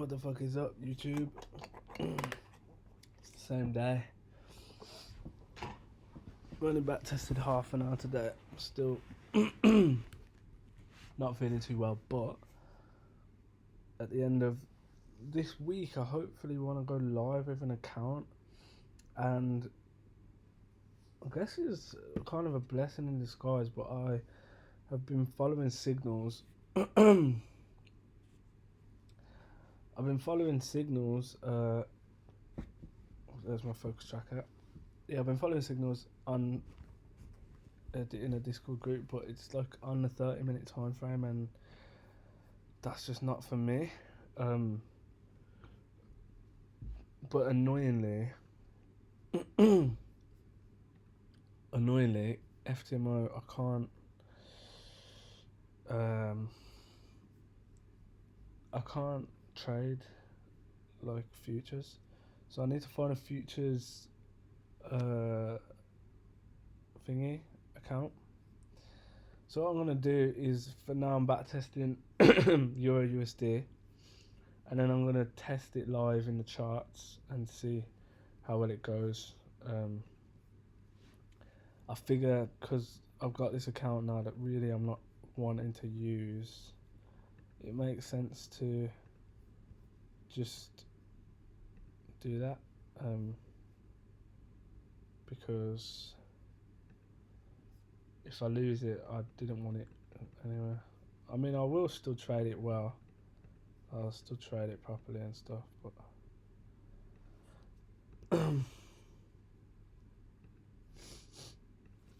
What the fuck is up, YouTube? It's the same day. I've only back tested half an hour today. I'm still not feeling too well, but at the end of this week, I hopefully want to go live with an account, and I guess it's kind of a blessing in disguise, but I have been following signals. I've been following signals. There's my focus tracker. Yeah, I've been following signals on in a Discord group, but it's like on the 30-minute time frame, and that's just not for me. But annoyingly, FTMO, I can't trade like futures, so I need to find a futures thingy account. So what I'm gonna do is, for now, I'm back testing Euro USD, and then I'm gonna test it live in the charts and see how well it goes. I figure, because I've got this account now that really I'm not wanting to use, it makes sense to just do that, because if I lose it, I didn't want it anyway. I mean, I will still trade it well. I'll still trade it properly and stuff, but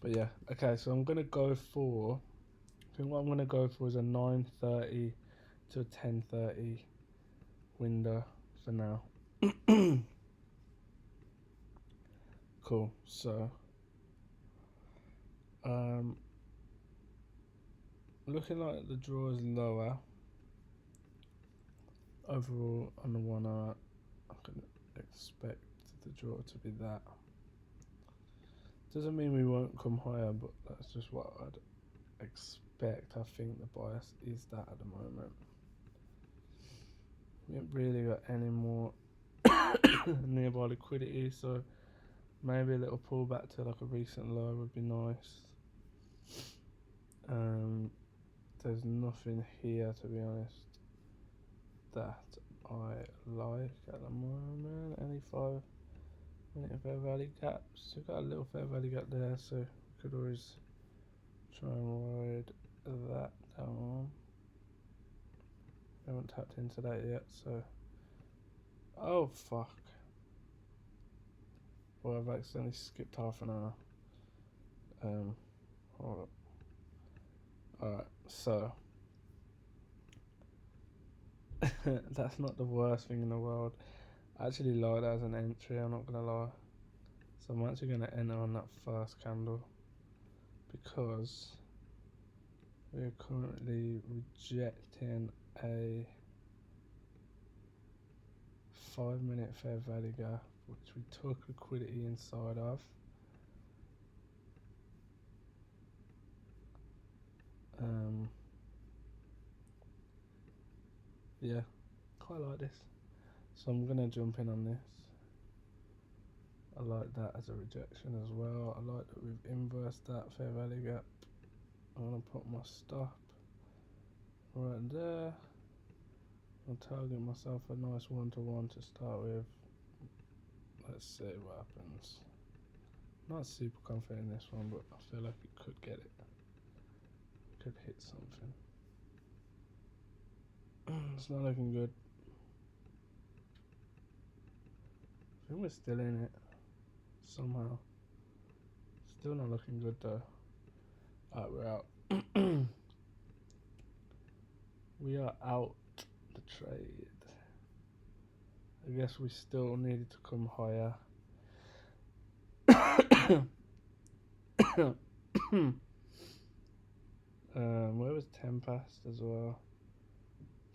but yeah. Okay, so I'm gonna go for, I think what I'm gonna go for is a 9:30 to a 10:30 window for now. Cool. So looking like the draw is lower overall on the 1 hour. I can expect the draw to be that. Doesn't mean we won't come higher, but that's just what I'd expect. I think the bias is that at the moment. We haven't really got any more nearby liquidity, so maybe a little pullback to like a recent low would be nice. There's nothing here, to be honest, that I like at the moment. Any 5-minute fair value gaps. We've got a little fair value gap there, so we could always try and ride that down. I haven't tapped into that yet, so. Oh fuck. Well, I've accidentally skipped half an hour. Hold up. Alright, so that's not the worst thing in the world. I actually like that as an entry, I'm not gonna lie. So I'm actually gonna enter on that first candle, because we're currently rejecting a 5-minute fair value gap, which we took liquidity inside of. Yeah, quite like this. So I'm gonna jump in on this. I like that as a rejection as well. I like that we've inversed that fair value gap. I'm gonna put my stop right there. I'll target myself a nice 1-to-1 to start with. Let's see what happens. Not super confident in this one, but I feel like it could get it. Could hit something. It's not looking good. I think we're still in it somehow. Still not looking good though. Alright, we're out. We are out the trade. I guess we still needed to come higher. Where was Tempest as well?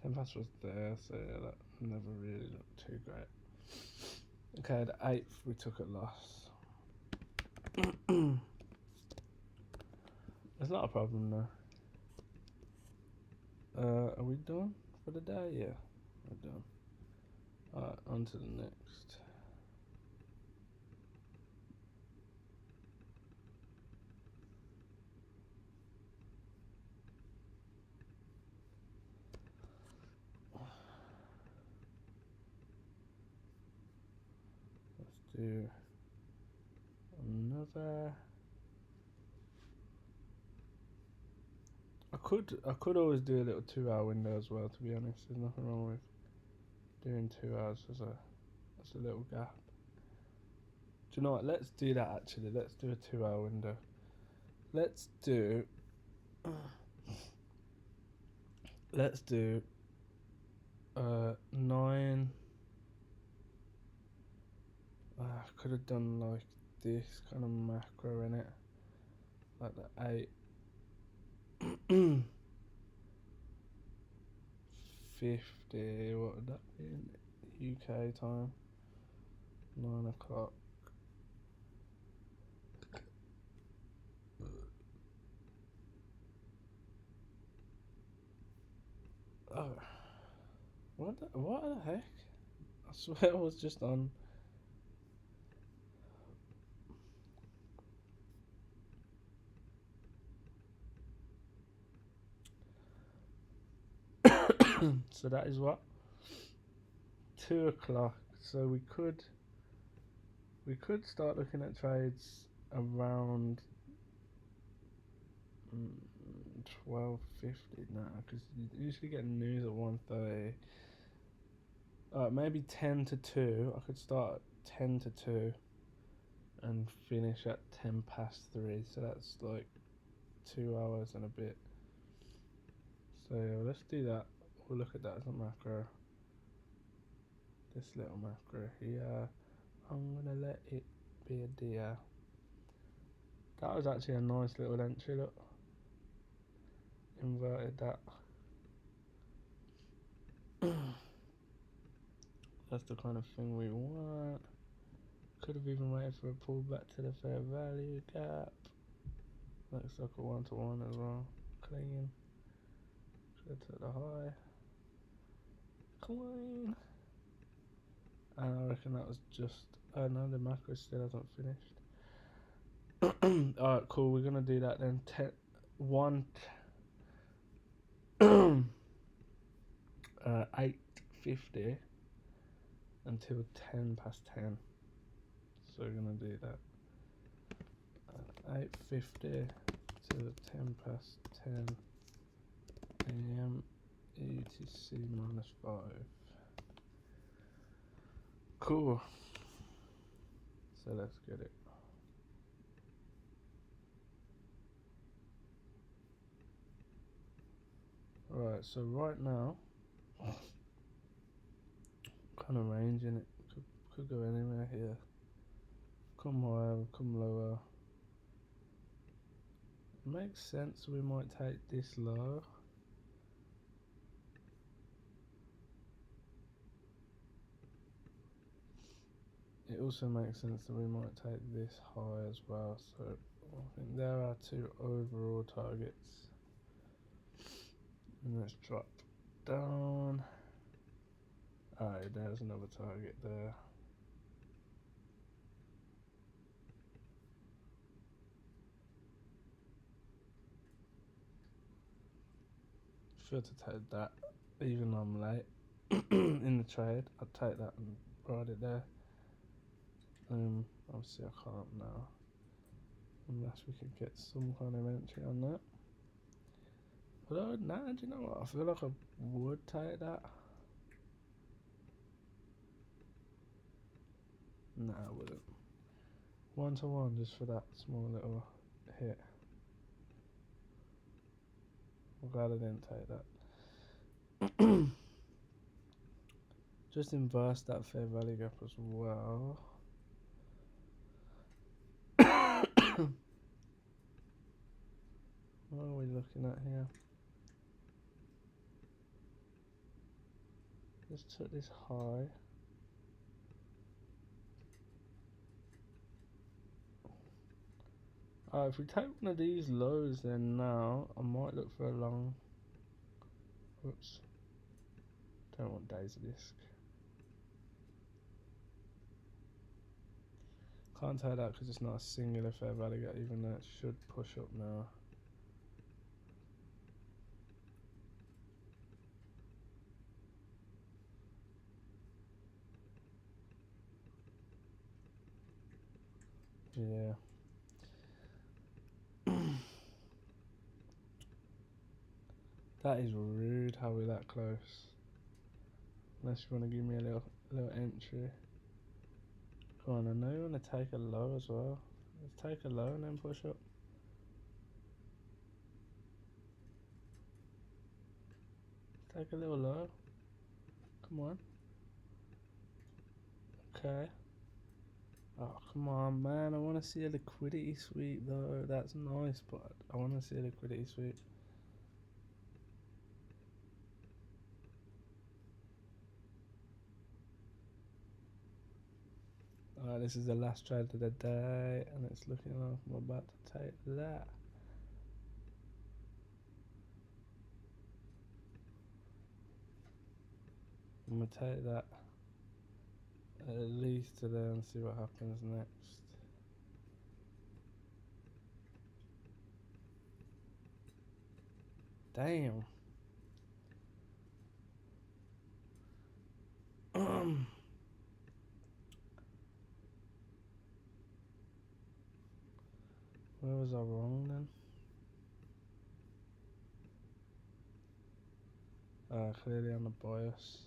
Tempest was there, so yeah, that never really looked too great. Okay, the 8th we took a loss. It's not a problem though. Are we done for the day? Yeah, we're done. Alright, on to the next. Let's do another. I could always do a little 2-hour window as well, to be honest. There's nothing wrong with doing 2 hours as a little gap. Do you know what? Let's do that actually. Let's do a 2-hour window. Let's do 9. I could have done like this kind of macro in it, like the 8. 50, what would that be in UK time? 9 o'clock. Oh, what the heck? I swear I was just on. So that is what? 2 o'clock. So we could start looking at trades around 12:50 now, because you usually get news at 1:30. Maybe 10 to 2. I could start at 10 to 2 and finish at 10 past 3. So that's like 2 hours and a bit. So yeah, let's do that. We'll look at that as a macro. This little macro here, I'm gonna let it be a deer. That was actually a nice little entry, look. Inverted that. That's the kind of thing we want. Could have even waited for a pullback to the fair value gap. Looks like a 1-to-1 as well. Clean. Should have took the high. Clean. And I reckon that was just. Oh no, the macro still hasn't finished. Alright, cool. We're gonna do that then. 8:50 until 10 past 10. So we're gonna do that. 8:50 to 10 past 10 a.m. UTC -5. Cool. So let's get it. Right, so right now, kind of range in it. Could go anywhere here. Come higher, come lower. Makes sense, we might take this low. It also makes sense that we might take this high as well. So I think there are 2 overall targets. And let's drop down. Alright, there's another target there. Sure to take that, even though I'm late in the trade. I'd take that and ride it there. Obviously I can't now, unless we could get some kind of entry on that. Although, nah, do you know what? I feel like I would take that. Nah, I wouldn't. 1-to-1 just for that small little hit. I'm glad I didn't take that. Just inverse that fair value gap as well. What are we looking at here? Let's took this high. If we take one of these lows, then now I might look for a long. Oops. Don't want daisy disc. Can't take that because it's not a singular fair value gap, even though it should push up now. Yeah. That is rude how we're that close. Unless you want to give me a little entry. Come on, I know you want to take a low as well. Let's take a low and then push up. Take a little low. Come on. Okay. Oh, come on, man. I want to see a liquidity sweep, though. That's nice, but I want to see a liquidity sweep. Alright, this is the last trade of the day, and it's looking like I'm about to take that. I'm going to take that at least to there and see what happens next. Damn. Where was I wrong then? Clearly on the bias.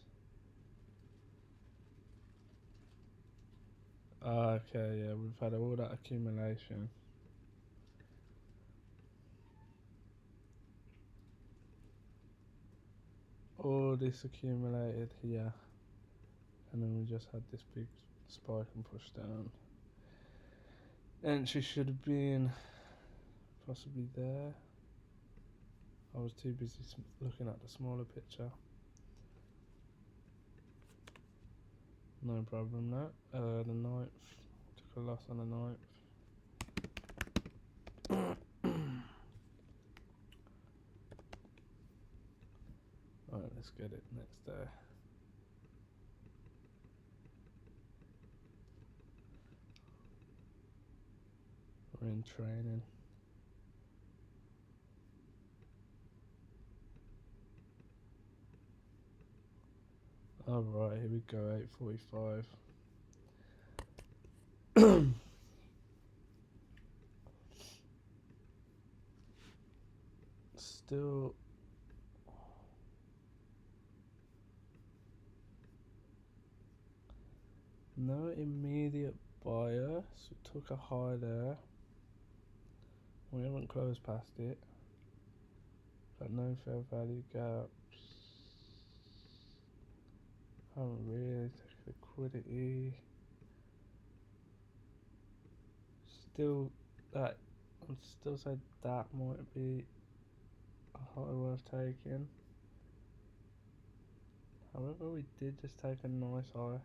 Okay, yeah, we've had all that accumulation. All this accumulated here. And then we just had this big spike and push down. Entry should have been possibly there. I was too busy looking at the smaller picture. No problem, that. The 9th. Took a loss on the 9th. Alright, let's get it next day. We're in training. Alright, here we go, 8:45. Still no immediate bias. We took a high there. We haven't closed past it. Got no fair value gaps. Haven't really taken liquidity. Still, that I'd still say that might be a high worth taking. However, we did just take a nice high.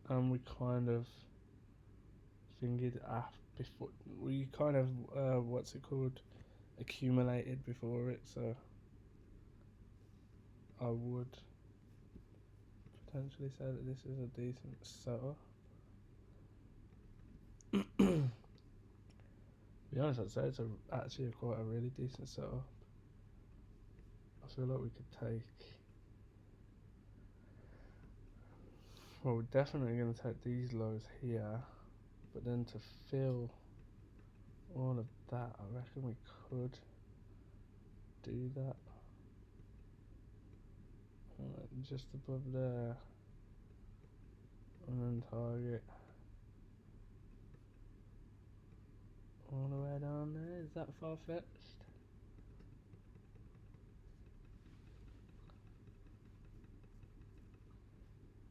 And we kind of fingered before. We kind of, what's it called? Accumulated before it, so I would potentially say that this is a decent setup. To be honest, I'd say it's actually quite a really decent setup. I feel like we could take. Well, we're definitely going to take these lows here, but then to fill all of that, I reckon we could do that. Just above there, and then target all the way down there. Is that far-fetched?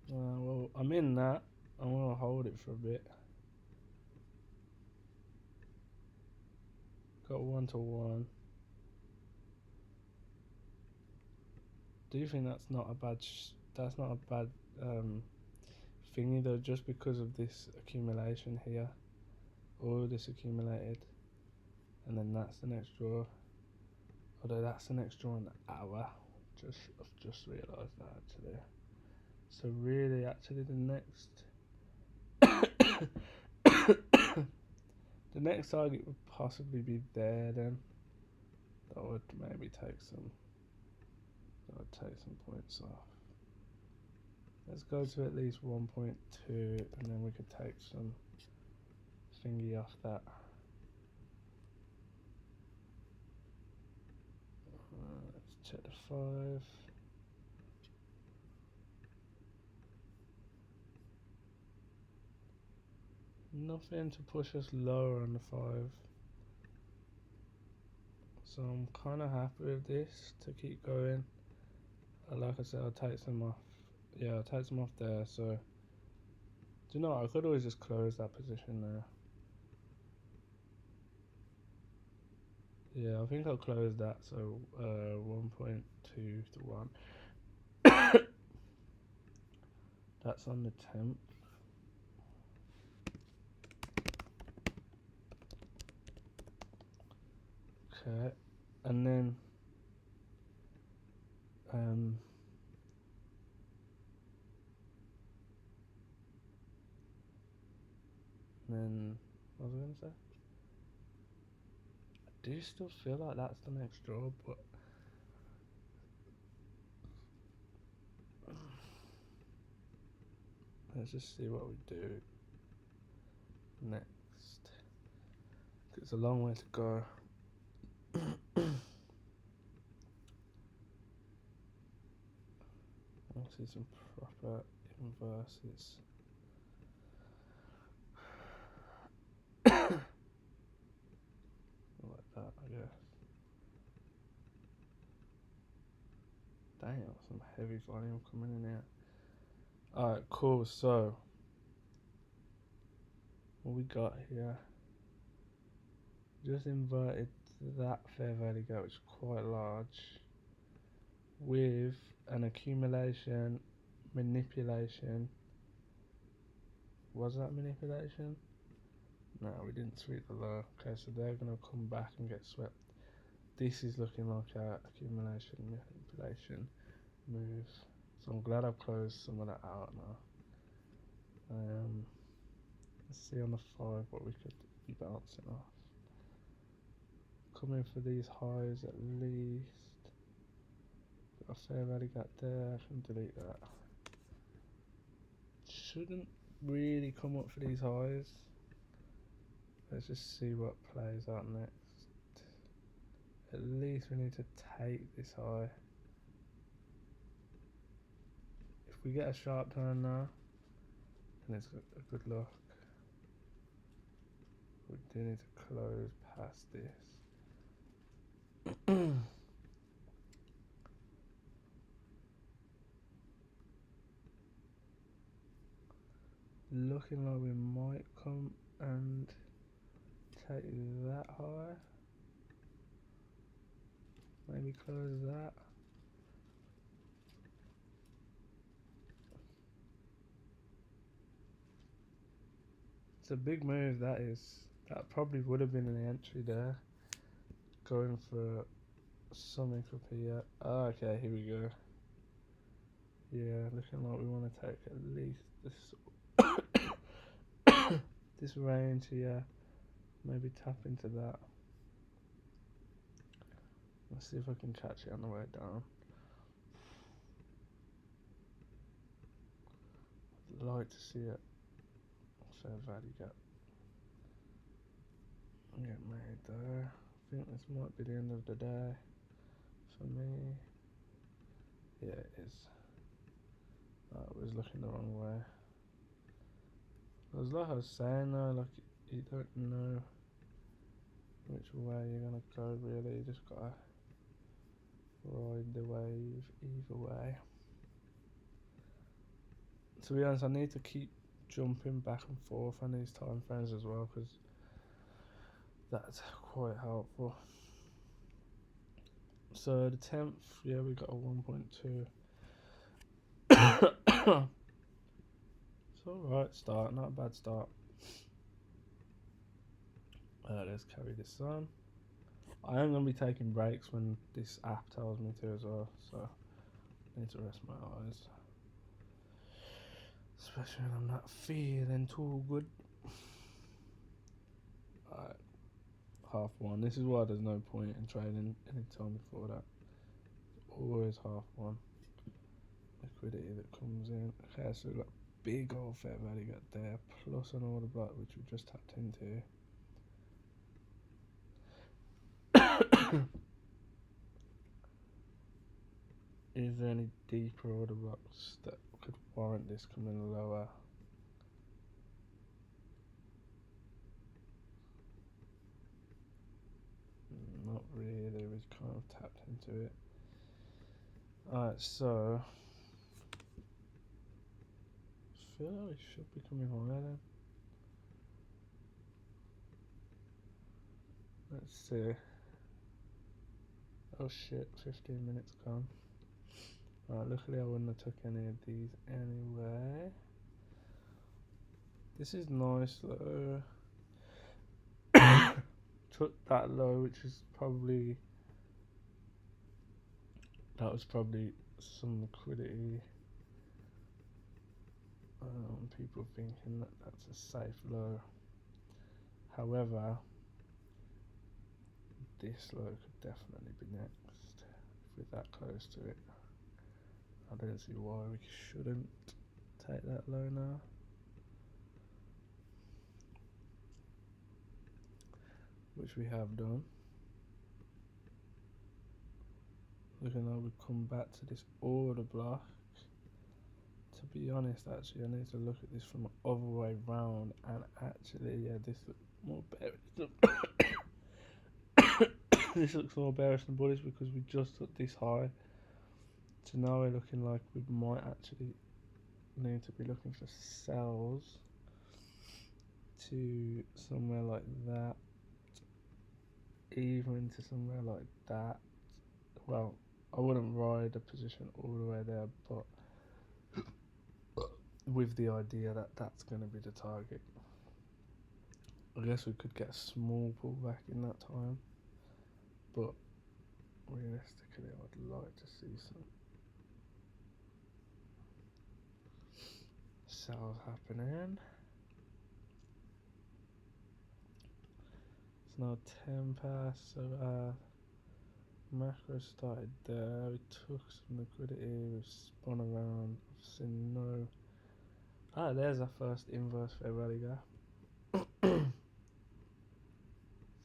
Well, I'm in that. I'm going to hold it for a bit. Got 1-to-1. Do you think that's not a bad? That's not a bad thingy though, just because of this accumulation here. All this accumulated, and then that's the next draw. Although that's the next draw in the hour. I've just realised that actually. So really, actually, the next target would possibly be there. Then that would maybe take some. That would take some points off. Let's go to at least 1.2, and then we could take some thingy off that. Let's check the 5. Nothing to push us lower on the 5. So I'm kind of happy with this to keep going. Like I said, I'll take some off. Yeah, I'll take some off there. So, do you know what? I could always just close that position there. Yeah, I think I'll close that. So 1.2 to 1. That's on the 10th. Okay, and then what was I gonna say? I do still feel like that's the next draw, but let's just see what we do next. It's a long way to go. I see some proper inverses. Like that, I guess. Damn, some heavy volume coming in here. Alright, cool. So, what we got here? Just inverted that fair value gap, which is quite large, with an accumulation, manipulation. Was that manipulation? No, we didn't sweep the low. Okay, so they're going to come back and get swept. This is looking like our accumulation, manipulation move. So I'm glad I've closed some of that out now. Let's see on the 5 what we could be bouncing off. Coming for these highs at least. Got a fair value gap there, I can delete that. Shouldn't really come up for these highs. Let's just see what plays out next. At least we need to take this high. If we get a sharp turn now, then it's a good look. We do need to close past this. Looking like we might come and take that high. Maybe close that. It's a big move, that is. That probably would have been an entry there. Going for something up here. Oh, okay, here we go. Yeah, looking like we want to take at least this this range here. Maybe tap into that. Let's see if I can catch it on the way down. I'd like to see it. Fair value gap. Get made there. I think this might be the end of the day for me. Yeah, it is. I was looking the wrong way. Like I was saying though, like you don't know which way you're gonna go really, you just gotta ride the wave either way. To be honest, I need to keep jumping back and forth on these time frames as well, because that's quite helpful. So the 10th, yeah, we got a 1.2. It's alright start, not a bad start. Let's carry this on. I am going to be taking breaks when this app tells me to as well, so I need to rest my eyes. especially when I'm not feeling too good. Alright, half one. This is why there's no point in trading any time before that. Always half one. Liquidity that comes in. Okay, so we've got big old fair value gap there, plus an order block which we just tapped into. Is there any deeper order blocks that could warrant this coming lower? Not really, we've kind of tapped into it. Alright, so I feel like it should be coming higher then. Let's see. Oh shit, 15 minutes gone. Alright, luckily I wouldn't have took any of these anyway. This is nice though. Took that low, which is probably, that was probably some liquidity. People thinking that that's a safe low. However, this low could definitely be next. If we're that close to it, I don't see why we shouldn't take that low now. Which we have done. Looking like we've come back to this order block. To be honest, actually, I need to look at this from the other way round, and actually, yeah, this looks more bearish. This looks more bearish than bullish because we just took this high. So now we're looking like we might actually need to be looking for sells to somewhere like that, even to somewhere like that. Well, I wouldn't ride a position all the way there, but with the idea that that's going to be the target. I guess we could get a small pullback in that time, but realistically I would like to see some sales happening. It's now 10 past, so macro started there, we took some liquidity, we've spun around, I've seen no... Ah, there's our first inverse fair value gap.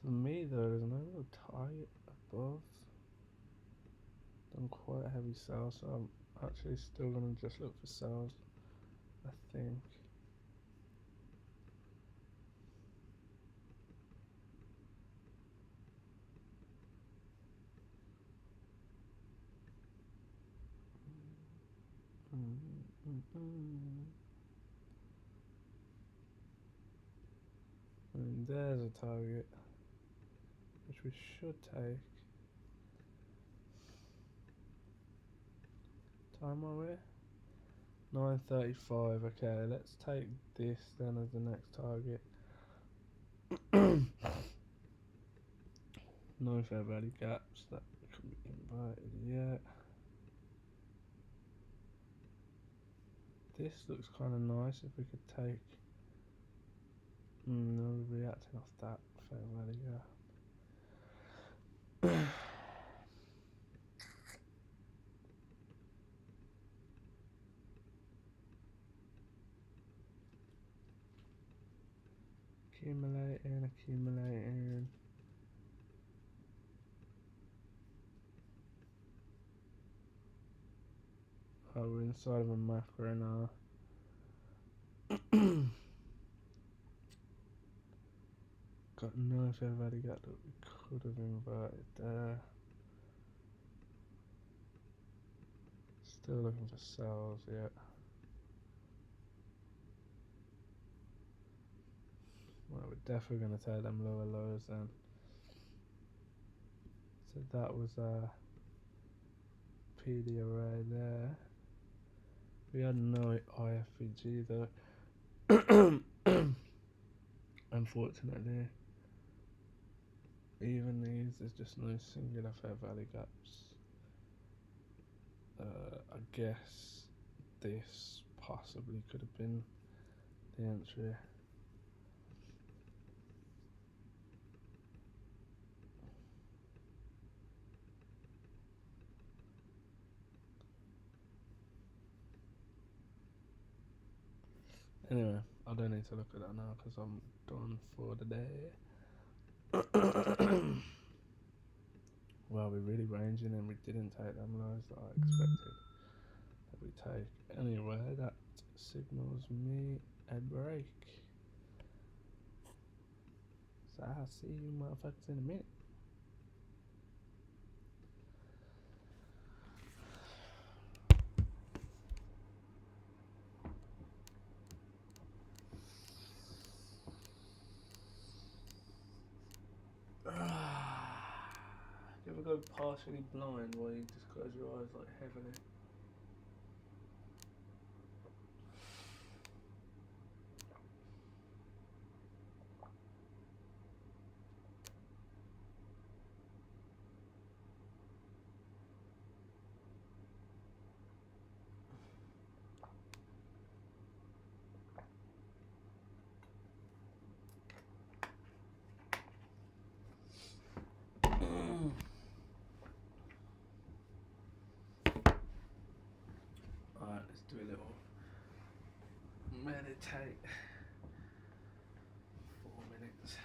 For me though, there's no real target above. Done quite a heavy sell, so I'm actually still going to just look for sales, I think. And there's a target which we should take. Time are we? 9:35. Okay, let's take this then as the next target. No fair value gaps that can be inverted yet. This looks kind of nice if we could take. No reacting off that fair value gap. Accumulating. Oh, we're inside of a macro now. Got no fair value gap that we could have inverted there. Still looking for sales yet. Well, we're definitely going to take them lower lows then. So that was a PD array there. We had no iFVG though. Unfortunately, even these, there's just no singular fair value gaps. I guess this possibly could have been the entry. Anyway, I don't need to look at that now because I'm done for the day. Well, we're really ranging and we didn't take them lows that I expected that we take. Anyway, that signals me a break. So I'll see you motherfuckers in a minute. You ever go partially blind where you just close your eyes like heavily? Alright, let's do a little meditate. 4 minutes.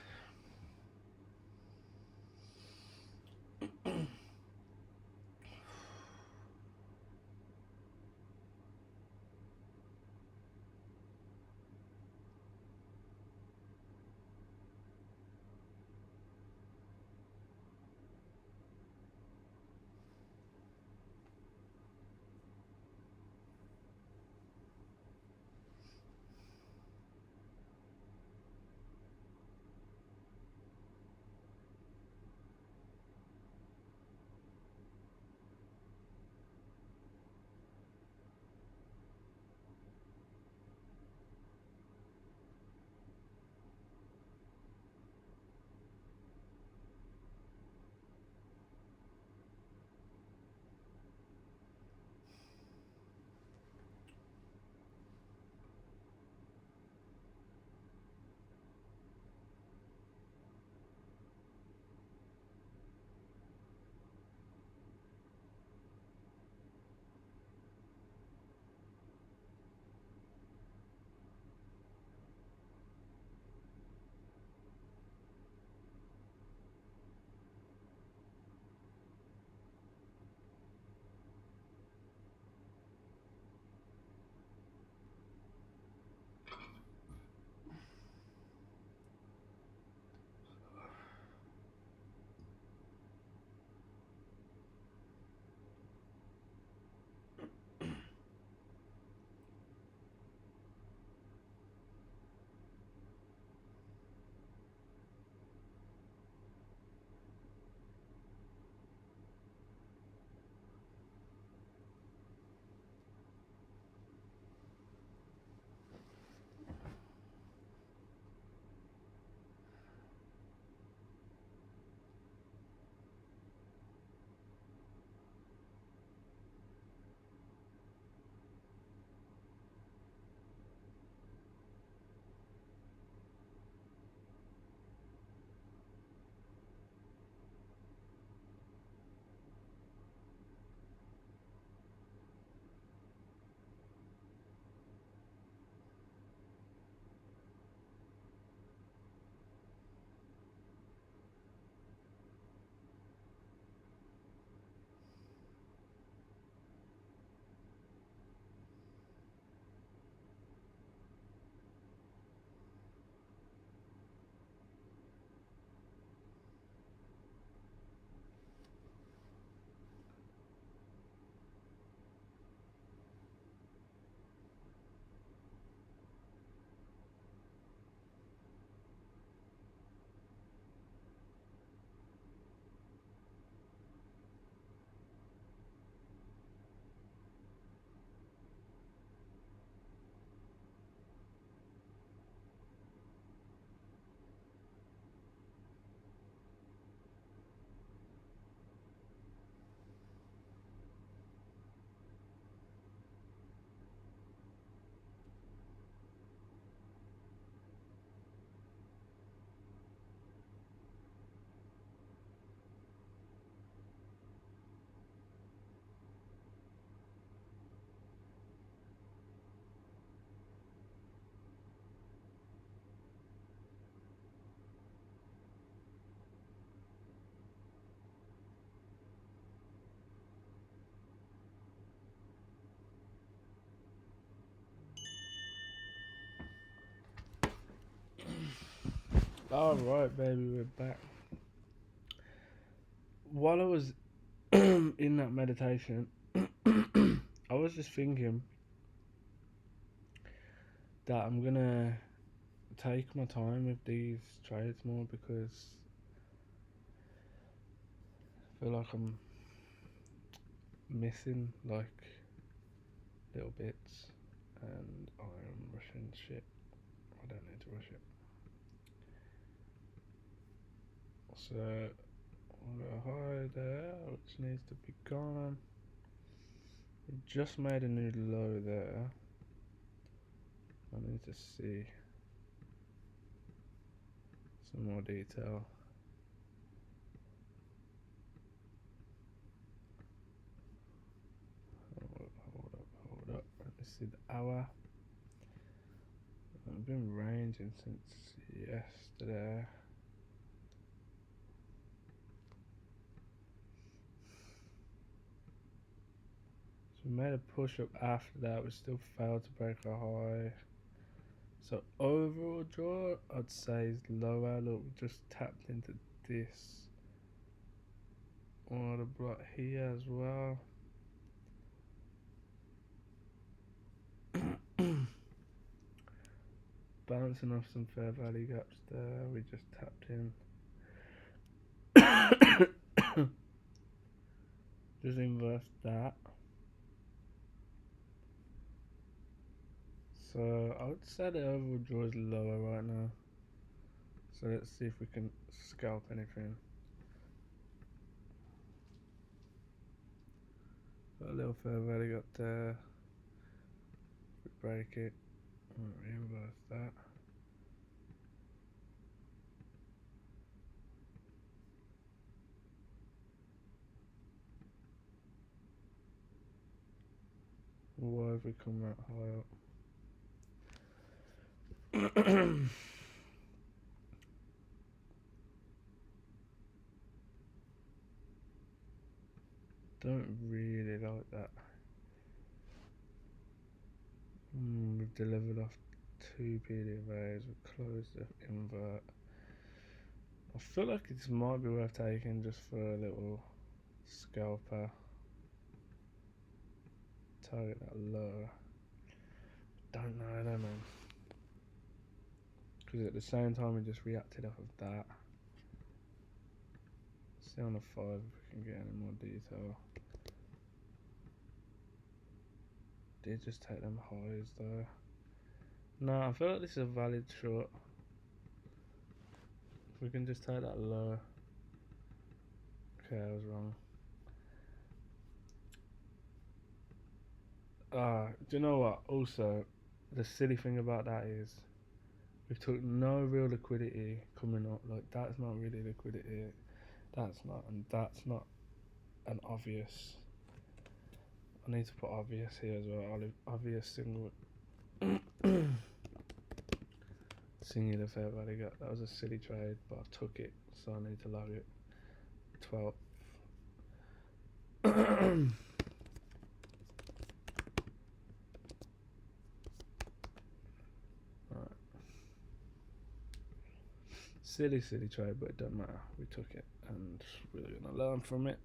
Alright, baby, we're back. While I was in that meditation, I was just thinking that I'm gonna take my time with these trades more because I feel like I'm missing like little bits and I'm rushing shit. I don't need to rush it. So I'll go high there, which needs to be gone. We just made a new low there. I need to see some more detail. Hold up. Let me see the hour. I've been ranging since yesterday. So we made a push up after that. We still failed to break a high. So overall draw, I'd say is lower. Look, we just tapped into this order block here as well. Bouncing off some fair value gaps there. We just tapped in. Just inverse that. So I would say the overall draw is lower right now. So let's see if we can scalp anything. Got a little fair value up there. We break it. Reverse that. Why have we come that high up? Don't really like that. We've delivered off 2 PDVAs. We've closed the invert. I feel like this might be worth taking just for a little scalper. Target that low. Don't know though, man. Because at the same time we just reacted off of that. See on the 5 if we can get any more detail. Did just take them highs though. No, I feel like this is a valid short. If we can just take that low. Okay, I was wrong. Do you know what? Also, the silly thing about that is we took no real liquidity coming up. Like, that's not really liquidity. That's not, and that's not an obvious. I need to put obvious here as well. Obvious single. Singular fair value gap. That was a silly trade, but I took it, so I need to log it. 12. Right. Silly trade, but it doesn't matter. We took it, and we're gonna learn from it.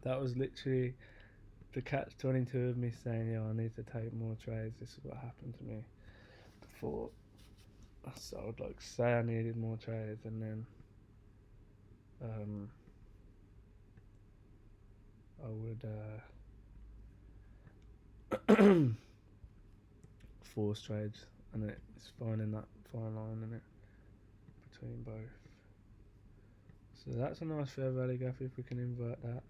That was literally the catch-22 of me saying, "Yo, I need to take more trades." This is what happened to me before. So I would like say I needed more trades, and then I would force trades, and it's finding that fine line in it between both. So that's a nice fair value gap if we can invert that.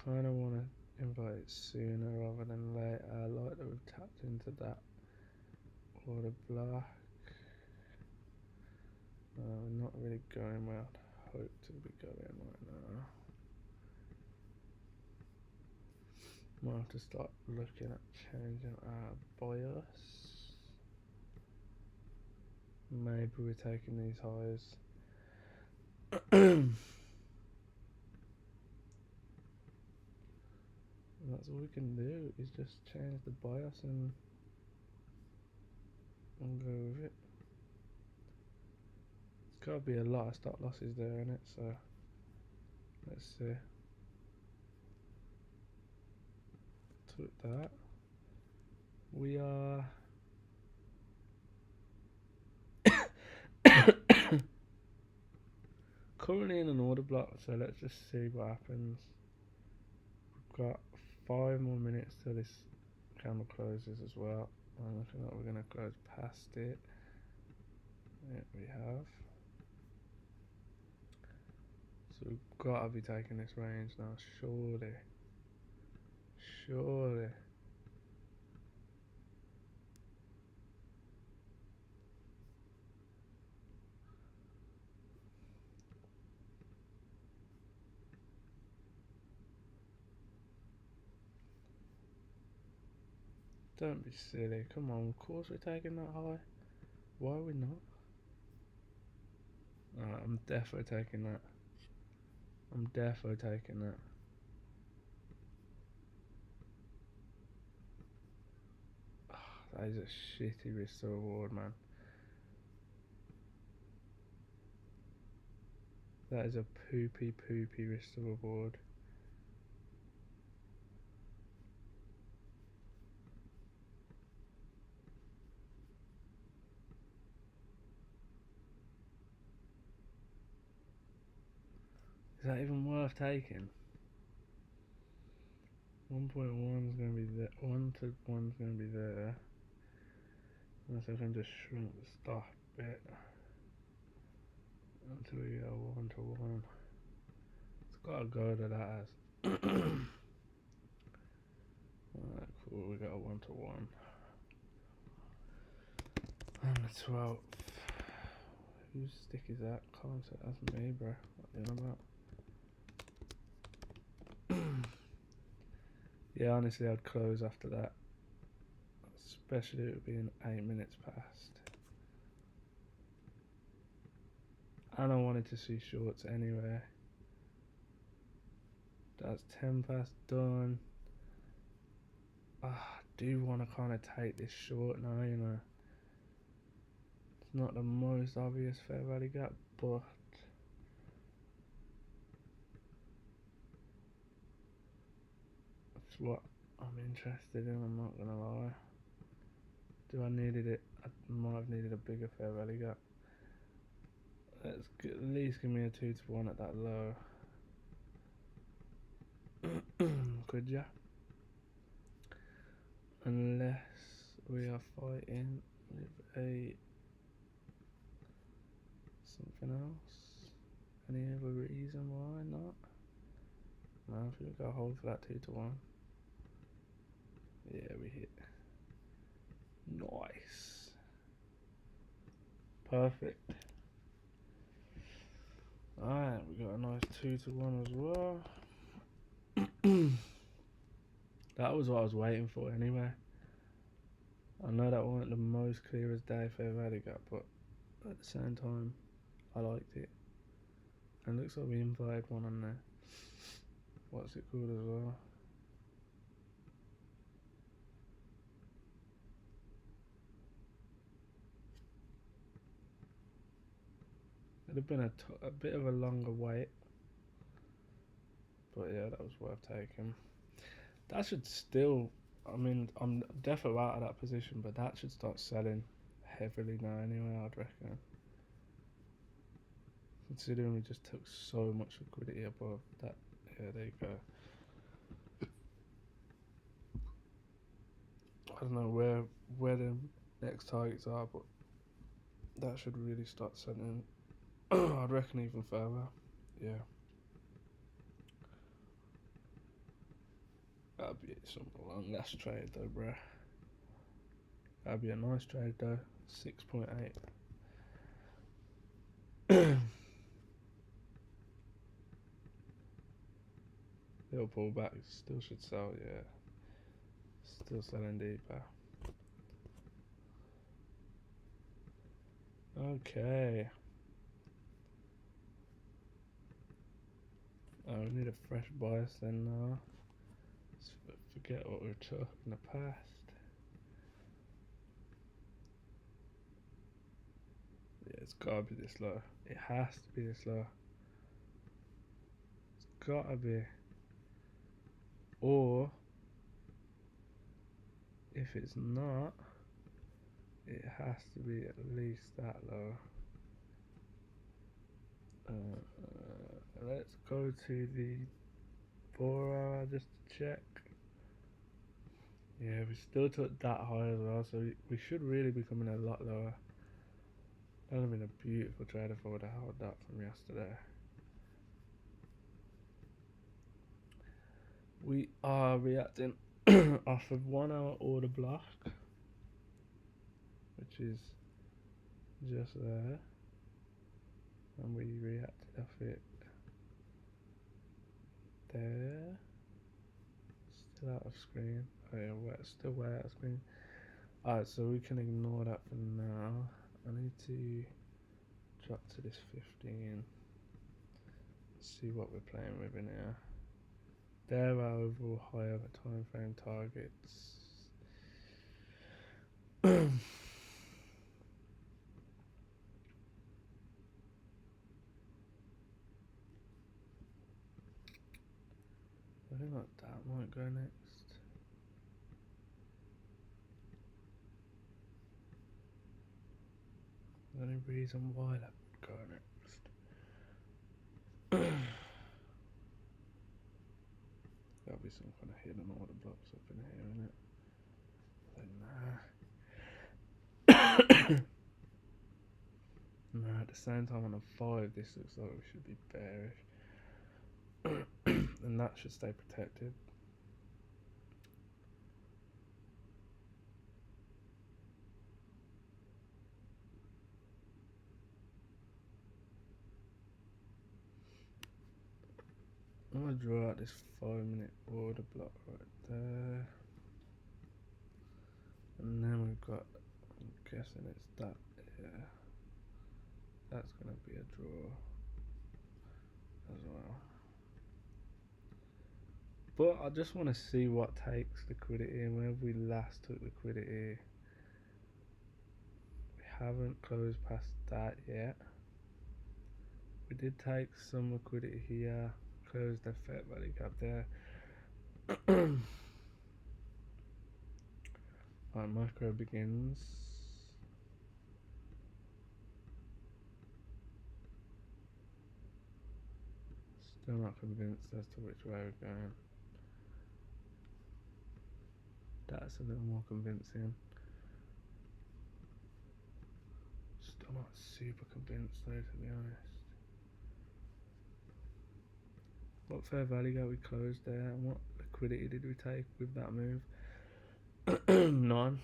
Kind of want to invert it sooner rather than later. I like that we've tapped into that order block. We're not really going where I'd hope to be going right now. Might have to start looking at changing our bias. Maybe we're taking these highs. And that's all we can do is just change the bias and go with it. Gotta be a lot of stop losses there in it, so let's see. Took that. We are currently in an order block, so let's just see what happens. We've got 5 more minutes till this candle closes as well. I'm looking like we're going to close past it. Yeah, we have. So we've got to be taking this range now, surely. Surely. Don't be silly. Come on, of course we're taking that high. Why are we not? Alright, I'm definitely taking that. I'm definitely taking that. Oh, that is a shitty risk to reward, man. That is a poopy risk to reward. Is that even worth taking? 1.1 is going to be there. 1 to 1 is going to be there. Unless I can just shrink the stop bit until we go 1 to 1. It's got to go to that as. Alright, cool. We got a 1 to 1. And the 12th. Whose stick is that? Can't say that's me, bro. What are you on about? Yeah, honestly, I'd close after that. Especially it would be in 8 minutes past. And I wanted to see shorts anyway. That's 10 past done. I do want to kind of take this short now, you know. It's not the most obvious fair value gap, but it's what I'm interested in, I'm not gonna lie. Do I needed it? I might have needed a bigger fair value gap. Let's at least give me a 2 to 1 at that low. Could ya? Unless we are fighting with a something else. Any other reason why not? No, I think we got a hold for that 2 to 1. Yeah, we hit. Nice. Perfect. Alright, we got a nice 2 to 1 as well. That was what I was waiting for anyway. I know that wasn't the most clear as day fair value gap, but at the same time, I liked it. And looks like we invited one on there. What's it called as well? It'd have been a bit of a longer wait, but yeah, that was worth taking. That should still, I mean, I'm definitely out of that position, but that should start selling heavily now anyway, I'd reckon. Considering we just took so much liquidity above that. Yeah, there you go. I don't know where the next targets are, but that should really start selling. I'd reckon even further. Yeah. That'd be some long last trade though, bruh. That'd be a nice trade though. 6.8. Little pullback still should sell, yeah. Still selling deeper. Okay. Oh, we need a fresh bias then now. Let's forget what we took in the past. Yeah, It's gotta be this low. It has to be this low. It's gotta be. Or if it's not, it has to be at least that low. Let's go to the 4 hour just to check. Yeah, we still took that high as well, so we should really be coming a lot lower. That would have been a beautiful trade if I would have held that from yesterday. We are reacting off of 1 hour order block, which is just there, and we reacted off it there. Still out of screen. Oh yeah, still way out of screen. Alright, so we can ignore that for now. I need to drop to this 15. See what we're playing with in here. There are overall high over time frame targets. I think that might go next. The only reason why that would go next. There'll be some kind of hidden order blocks up in here, innit? Then nah. At the same time on a 5 this looks like we should be bearish. And that should stay protected. I'm gonna draw out this 5-minute order block right there. And then we've got, I'm guessing it's that, yeah. That's gonna be a draw as well. But I just want to see what takes liquidity, and where we last took liquidity, we haven't closed past that yet. We did take some liquidity here, closed the fair value gap there. Our micro begins. Still not convinced as to which way we're going. That's a little more convincing. Still not super convinced though, to be honest. What fair value gap we closed there, and what liquidity did we take with that move? None.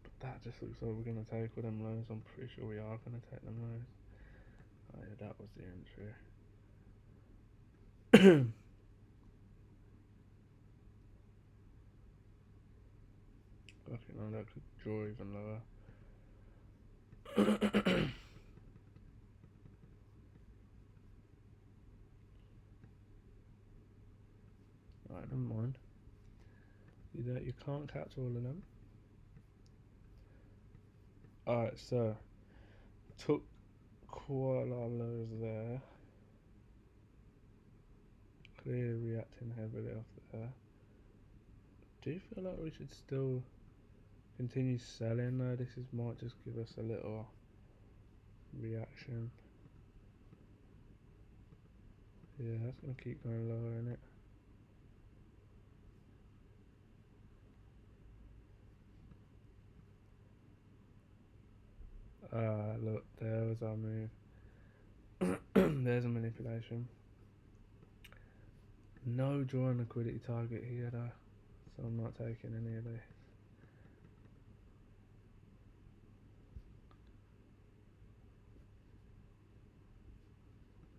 But that just looks like we're going to take all them lows. I'm pretty sure we are going to take them lows. Oh yeah, that was the entry. Fucking hell, that could draw even lower. Alright, never mind. You can't catch all of them. Alright, so took quite a lot of lows there. Clearly reacting heavily off there. Do you feel like we should still continue selling though? This might just give us a little reaction. Yeah, that's gonna keep going lower, isn't it? Look, there was our move. There's a manipulation. No drawing liquidity target here though, so I'm not taking any of this.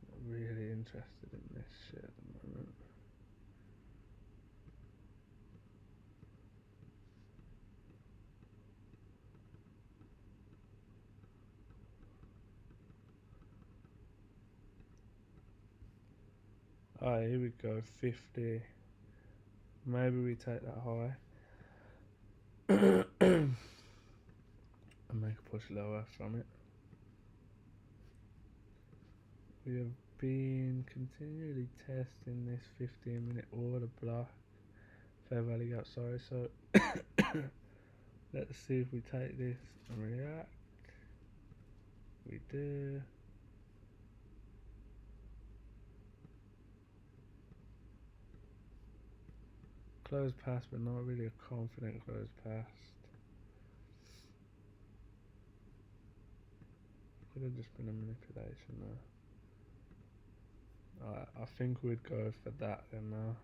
Not really interested in this shit at the moment. Alright, here we go, 50. Maybe we take that high. push lower from it. We have been continually testing this 15-minute order block, fair value gap, sorry, so let's see if we take this and react. We do. Close past, but not really a confident close past. Could have just been a manipulation though. Alright, I think we'd go for that then now.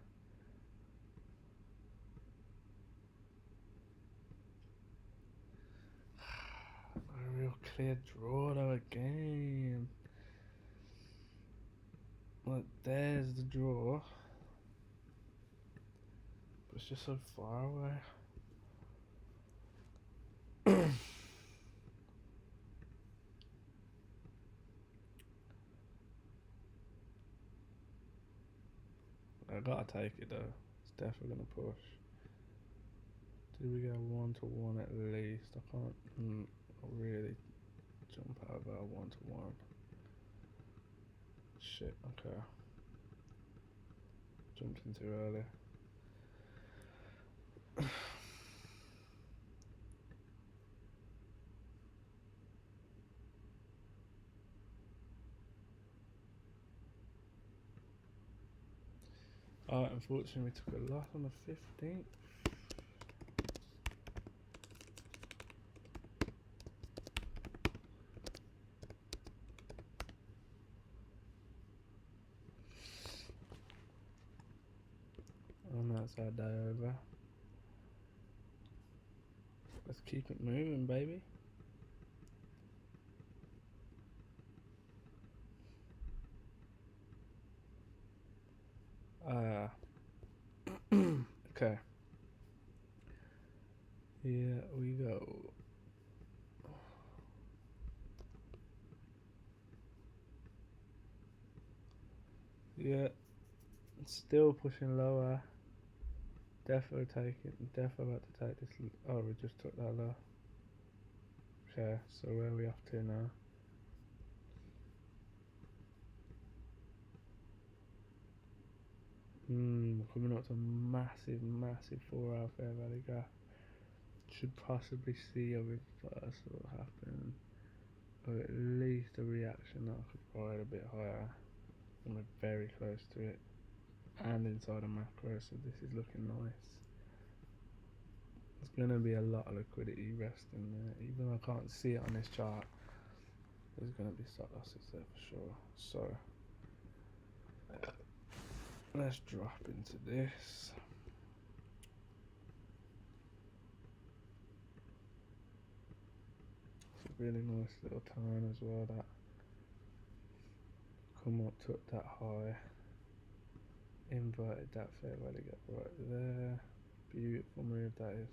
A real clear draw though again. Look, there's the draw. But it's just so far away. I gotta take it though. It's definitely gonna push. Do we go 1-to-1 at least? I can't really jump over 1-to-1. Shit, okay. Jumped in too early. Alright, unfortunately we took a lot on the 15th. And that's our day over. Let's keep it moving, baby. Okay. Here we go. Yeah, still pushing lower. Defo taking, Defo about to take this. Oh, we just took that low. Okay, so where are we off to now? Coming up to massive 4-hour fair value gap. Should possibly see a reversal happen, or at least a reaction that could provide a bit higher. And we're very close to it, and inside a macro, so this is looking nice. There's gonna be a lot of liquidity resting there, even though I can't see it on this chart. There's gonna be stop losses there for sure. So let's drop into this. It's a really nice little time as well. That come up, took that high, inverted that fair value gap right there. Beautiful move that is.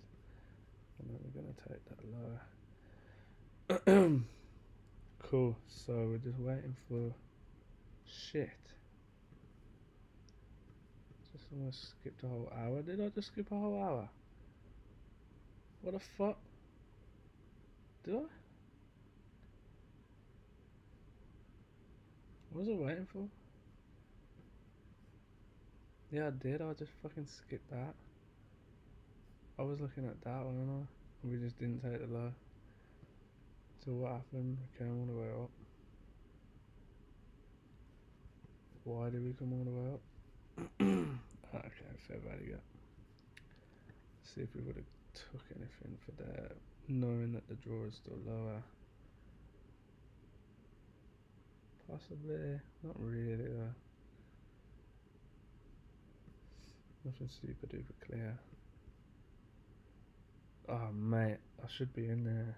And then we're gonna take that low. Cool. So we're just waiting for shit. Just almost skipped a whole hour. Did I just skip a whole hour? What the fuck? Did I? What was I waiting for? Yeah, I did. I just fucking skipped that. I was looking at that one, and we just didn't take the low. So what happened? We came all the way up. Why did we come all the way up? Okay, fair value gap. See if we would have took anything for that, knowing that the draw is still lower. Possibly, not really though. Nothing super duper clear. Oh mate, I should be in there.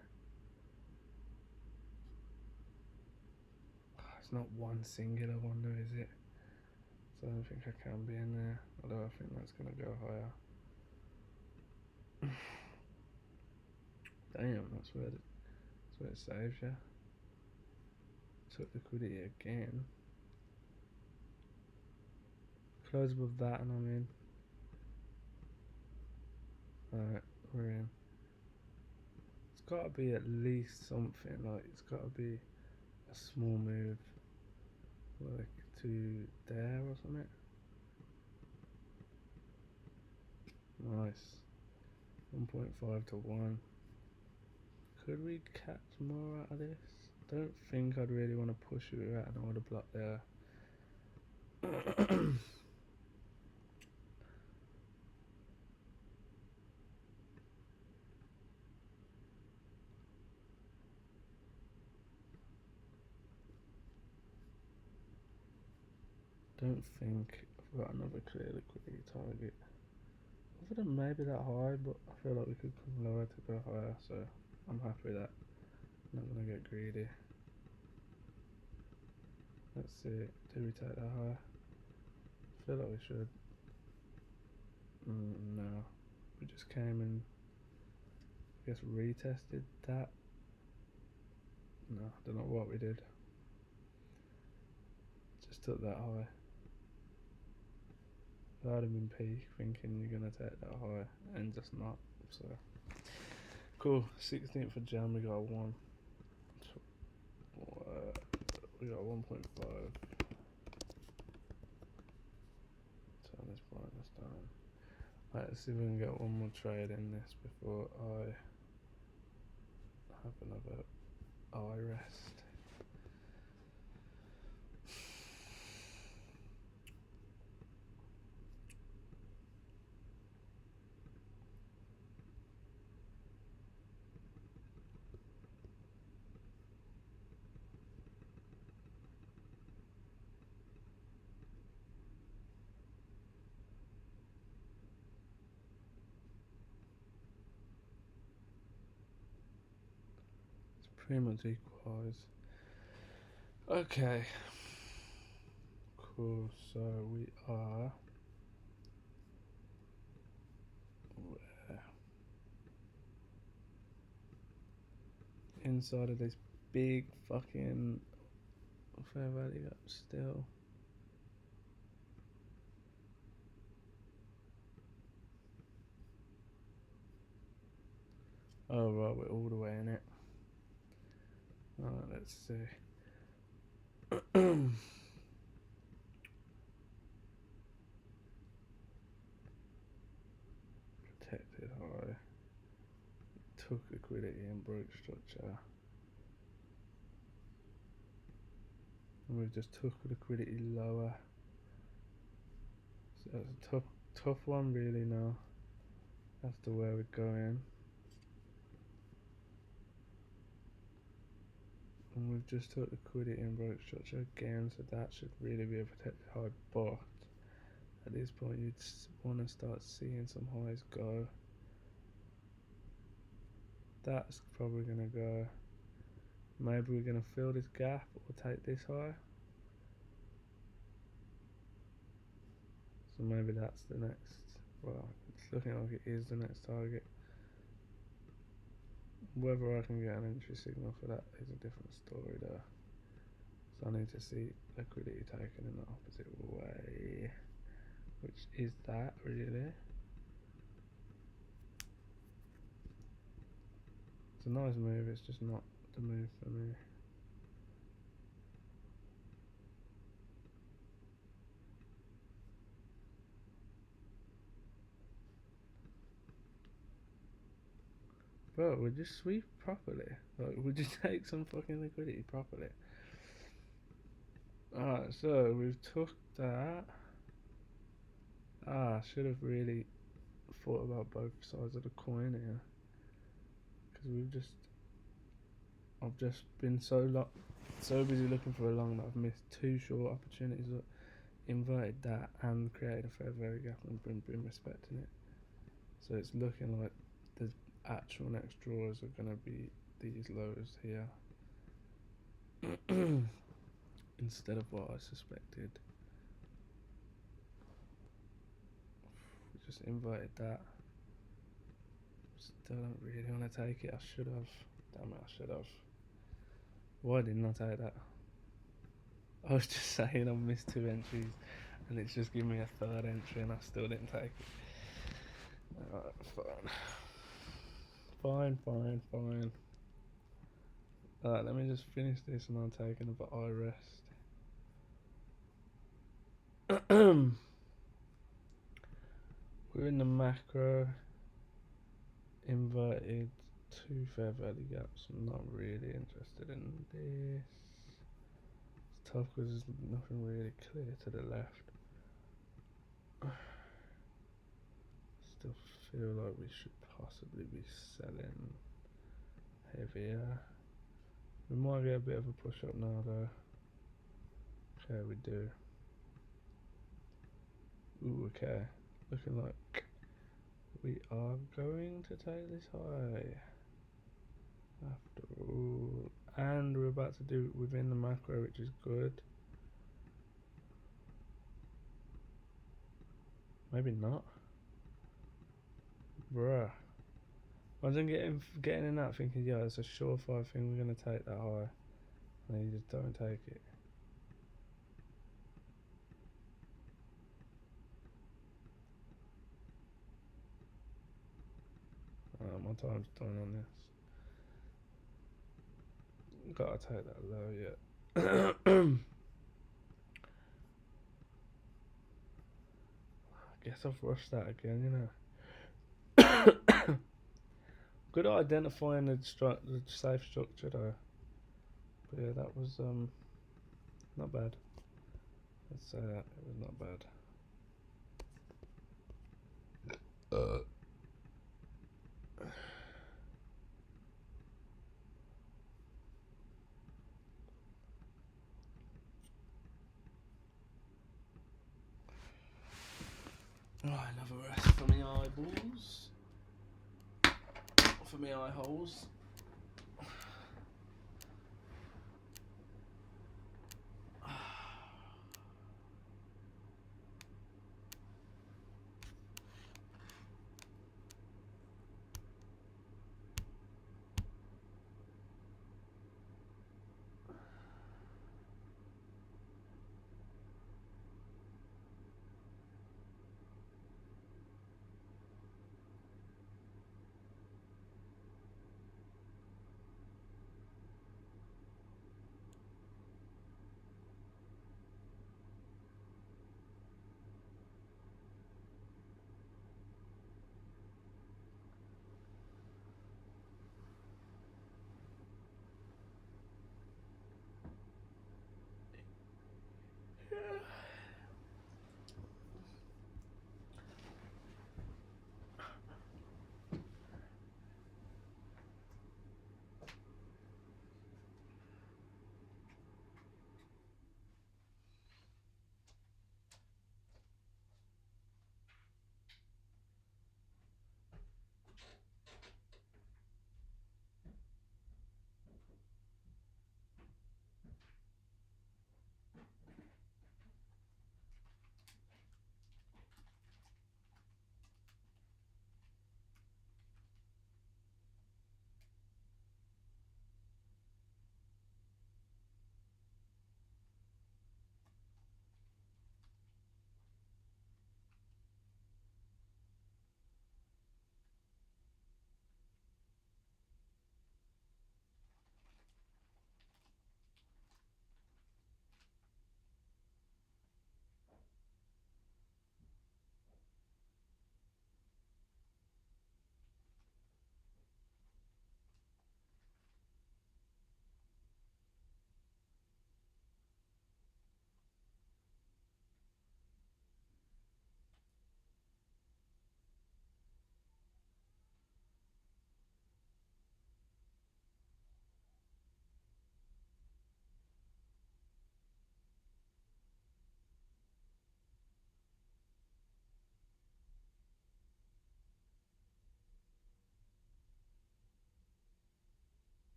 It's not one singular one though, is it? So I don't think I can be in there, although I think that's gonna go higher. Damn, that's where it saves you. Took liquidity again. Close above that and I'm in. Alright, we're in. Let's got to be at least something, like it's got to be a small move, like to there or something. Nice. 1.5 to 1. Could we catch more out of this? Don't think I'd really want to push it without an order block there. Don't think I've got another clear liquidity target. Other than maybe that high, but I feel like we could come lower to go higher, so I'm happy with that. I'm not going to get greedy. Let's see, do we take that high? I feel like we should. No. We just came and I guess retested that. No, I don't know what we did. Just took that high. I'd have been peak thinking you're gonna take that high and just not. So cool. 16th of Jan we got one. We got 1.5. Turn this brightness down. Right, let's see if we can get one more trade in this before I have another eye rest. Pretty much equalize. Okay. Cool, so we are where? Inside of this big fucking fair value up still. Oh right, we're all the way in it. Alright, let's see. Protected high. Took liquidity and broke structure. And we've just took liquidity lower. So that's a tough one really now. As to where we're going. And we've just took liquidity and broke structure again, so that should really be a protected high, but at this point you'd want to start seeing some highs go. That's probably going to go. Maybe we're going to fill this gap or take this high. So maybe that's the next, well, it's looking like it is the next target. Whether I can get an entry signal for that is a different story though. So I need to see liquidity taken in the opposite way. Which is that really? It's a nice move, it's just not the move for me. Bro, would you sweep properly? Like, would you take some fucking liquidity properly? Alright, so we've took that. I should have really thought about both sides of the coin here. Because I've just been so busy looking for a long that I've missed two short opportunities that inverted that and created a fair value gap and been respecting it. So it's looking like the actual next draws are going to be these lows here instead of what I suspected. We just inverted that. Still don't really want to take it. I should have. Damn it, I should have. Why didn't I take that? I was just saying I've missed two entries and it's just given me a third entry and I still didn't take it. Alright, fine. Fine. Alright, let me just finish this and I'll take another eye rest. We're in the macro. Inverted 2 fair value gaps. I'm not really interested in this. It's tough because there's nothing really clear to the left. Still feel like we should possibly be selling heavier. We might get a bit of a push up now though. Okay, we do. Ooh, okay. Looking like we are going to take this high. After all. And we're about to do it within the macro, which is good. Maybe not. Bruh. Imagine getting in that thinking, yeah, it's a surefire thing, we're going to take that high. And then you just don't take it. My time's done on this. Gotta take that low yet. I guess I've rushed that again, you know. Good at identifying the safe structure though. But yeah, that was not bad. Let's say that it was not bad. Right, another rest for me eyeballs. For me eye holes.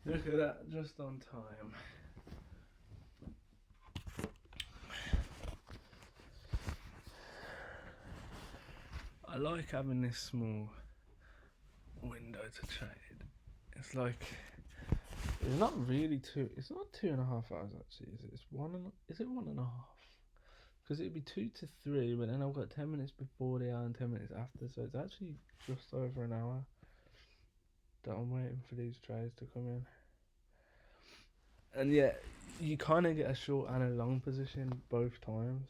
Look at that, just on time. I like having this small window to trade. It's like, it's not really two. It's not 2.5 hours actually. Is it? It's one and. Is it 1.5? Because it'd be 2 to 3, but then I've got 10 minutes before the hour and 10 minutes after, so it's actually just over an hour that I'm waiting for these trays to come in. And yeah, you kind of get a short and a long position both times.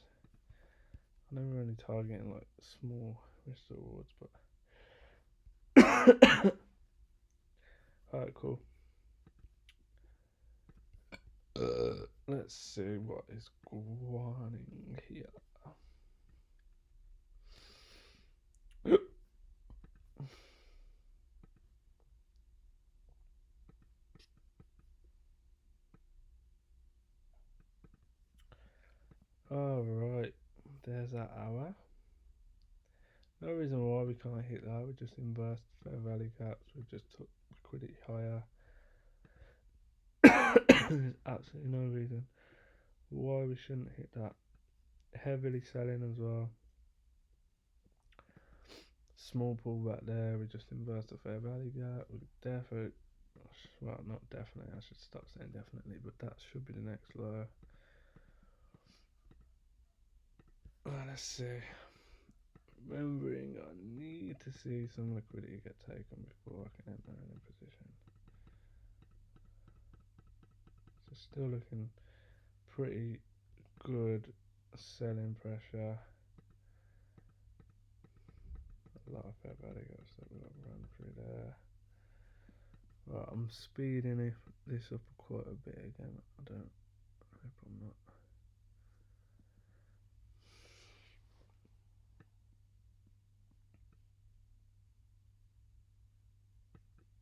I know we're only targeting like small risk rewards, but alright, cool. Let's see what is going here. Alright, there's that hour. No reason why we can't hit that. We just inversed fair value gaps. We just took liquidity higher. There's absolutely no reason why we shouldn't hit that. Heavily selling as well. Small pullback there. We just inversed the fair value gap. We definitely, well, not definitely. I should stop saying definitely, but that should be the next low. Let's see. Remembering, I need to see some liquidity get taken before I can enter in a position. So still looking pretty good selling pressure. A lot of fair value gaps that we've got to run through there. Right, I'm speeding this up quite a bit again. I hope I'm not.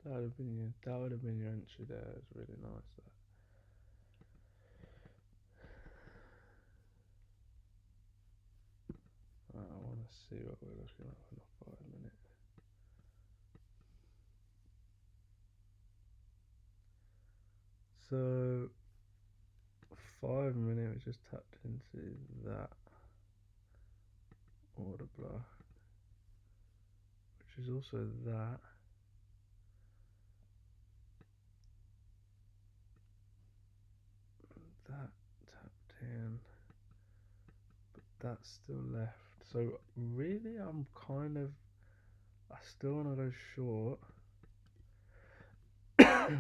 That would have been your entry there. It's really nice. That. Right, I want to see what we're looking at in a 5 minute. So 5 minute, we just tapped into that order block, which is also that. That tapped in, but that's still left. So really, I still want to go short.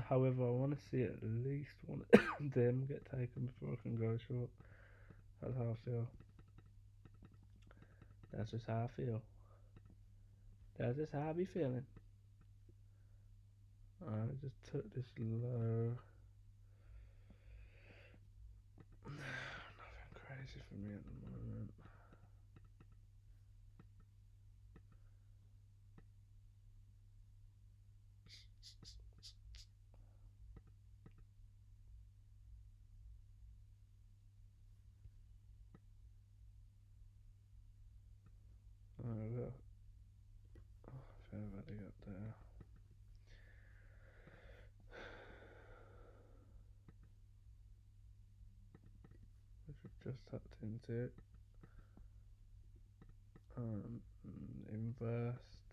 However, I want to see at least one of them get taken before I can go short. That's how I feel. That's just how I feel. That's just how I be feeling. Alright, I just took this low. Nothing crazy for me at the moment. Alright, we got fair value up there. Which we've just tapped into it. Inversed.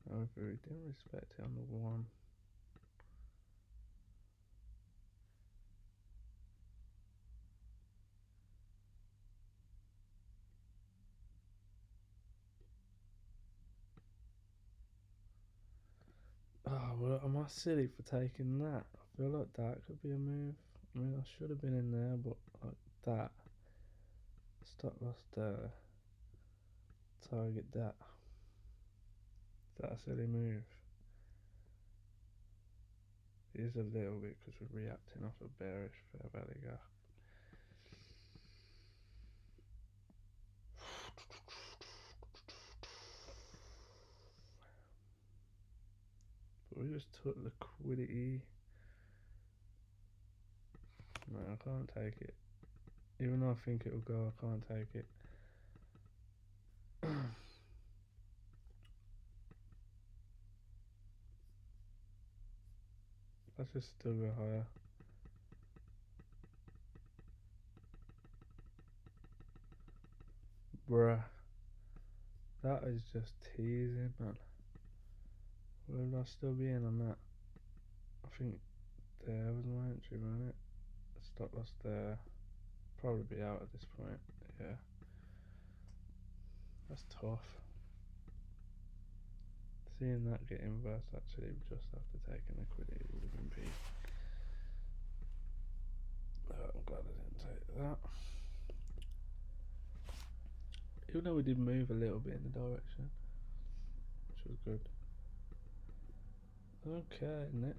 However, we didn't respect it on the one. Oh, well, am I silly for taking that? I feel like that could be a move. I mean, I should have been in there, but like that. Stop loss there. Target that. Is that a silly move? It is a little bit because we're reacting off a bearish fair value gap. But we just took liquidity. No, I can't take it. Even though I think it'll go, I can't take it. Let's just still go higher. Bruh. That is just teasing, man. Will I still be in on that? I think there was my entry, wasn't it? Stop loss there. Probably be out at this point. Yeah. That's tough. Seeing that get inverse actually just after taking liquidity would have been peak. I'm glad I didn't take that. Even though we did move a little bit in the direction, which was good. Okay, next.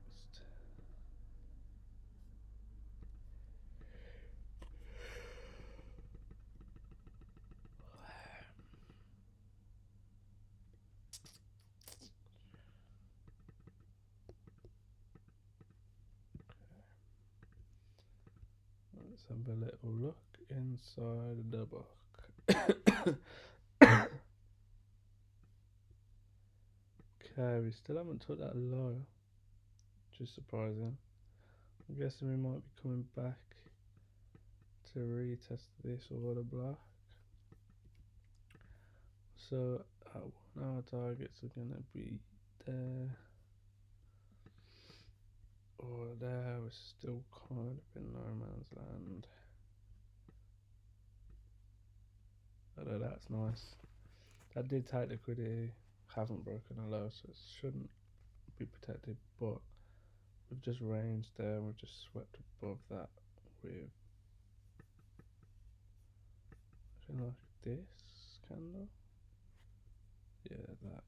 Let's have a little look inside the book. Okay, we still haven't took that low, which is surprising. I'm guessing we might be coming back to retest this order block. So our targets are gonna be there or there. We're still kind of in no man's land. Although that's nice. That did take liquidity, haven't broken a low, so it shouldn't be protected, but we've just ranged there and we've just swept above that with something like this candle. Yeah, that.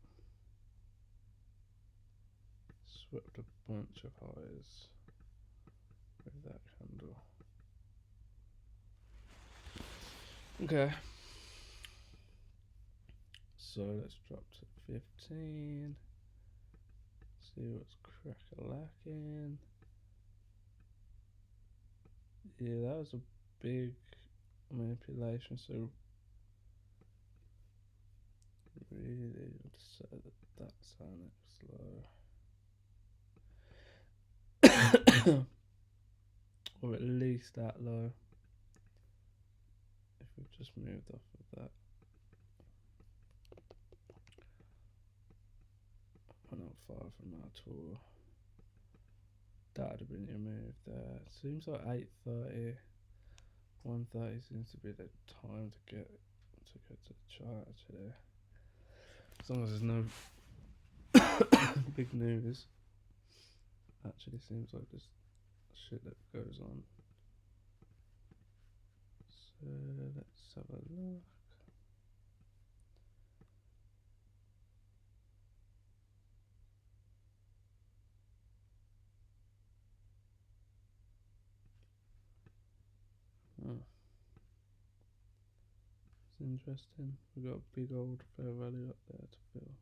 Swept a bunch of highs with that candle. Okay. So let's drop to 15. See what's crack-a-lacking. Yeah, that was a big manipulation, so really would say that that's our next low. Or at least that low. If we've just moved off of that. 105 from our tour. That would have been your move there. Seems like 8:30, 1:30 seems to be the time to get to the chart actually. As long as there's no big news. Actually seems like there's shit that goes on. So let's have a look. Oh. It's interesting. We've got a big old fair value up there to fill.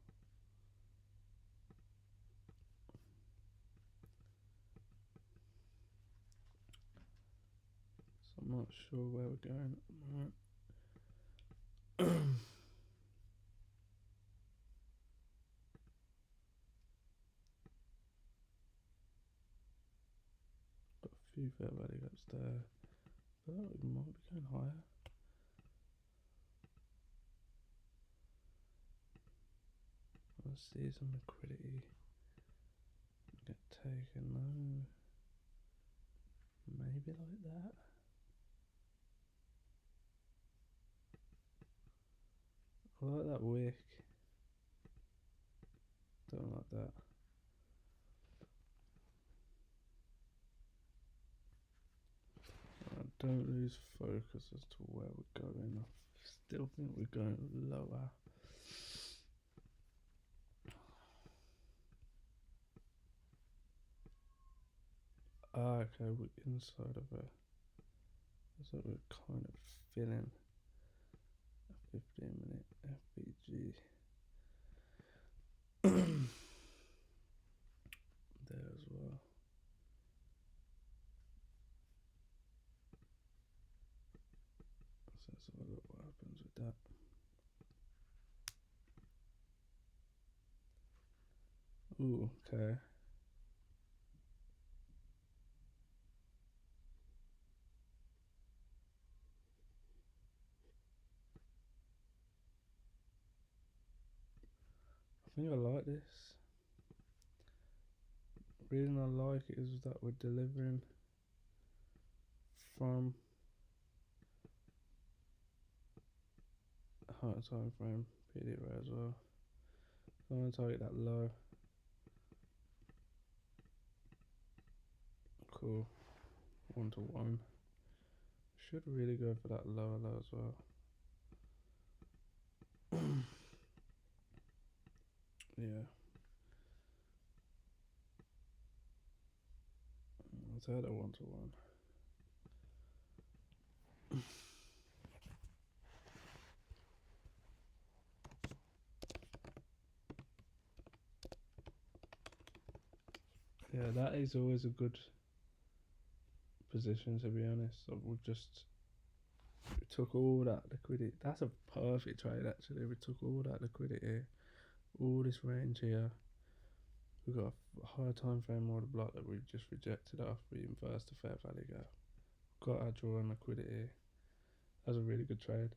So I'm not sure where we're going at the moment. Got a few fair value gaps there. But we might be going higher. Let's see some liquidity get taken. No. Maybe like that. I like that wick. Don't like that. Don't lose focus as to where we're going. I still think we're going lower. Okay, we're inside of it. So we're kind of filling a 15-minute iFVG. There as well. So let's have a look what happens with that. Ooh, okay. think I like this. The reason I like it is that we're delivering from a higher time frame period as well. So I'm going to target that low. Cool. 1 to 1. Should really go for that lower low as well. Yeah. Let's add a 1 to 1. Yeah, that is always a good position, to be honest. So we took all that liquidity. That's a perfect trade, actually. We took all that liquidity, all this range here. We've got a higher time frame order block that we've just rejected after we inversed the fair value gap. Got our draw and liquidity. That's a really good trade.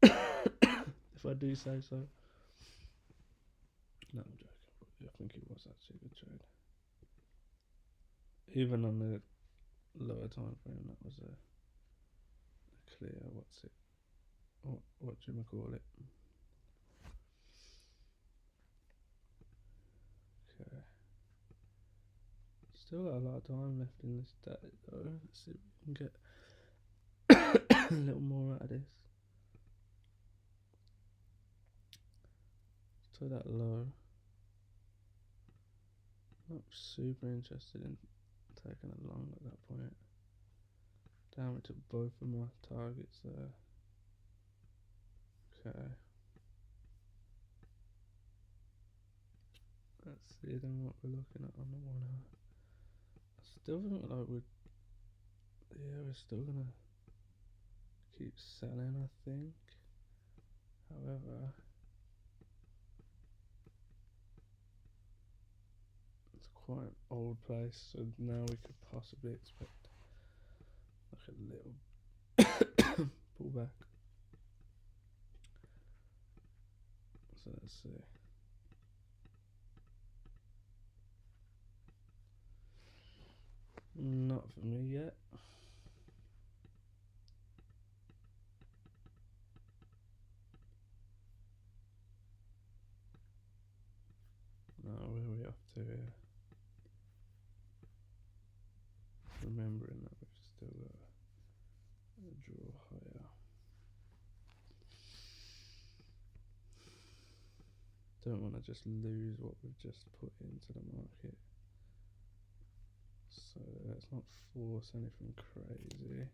If I do say so. No, I'm joking. I think it was actually a good trade. Even on the lower time frame, that was a clear, what do you call it? Okay. Still got a lot of time left in this day though. Let's see if we can get a little more out of this. So that low. Not super interested in taking it long at that point. Damn, it took both of my targets there. Okay. Let's see then what we're looking at on the 1 hour. I still think like we're still gonna keep selling, I think. However, it's quite an old place, so now we could possibly expect like a little pullback. So let's see. Not for me yet. No, where are we up to here? Remembering that we've still got a draw higher. Don't want to just lose what we've just put into the market. So let's not force anything crazy.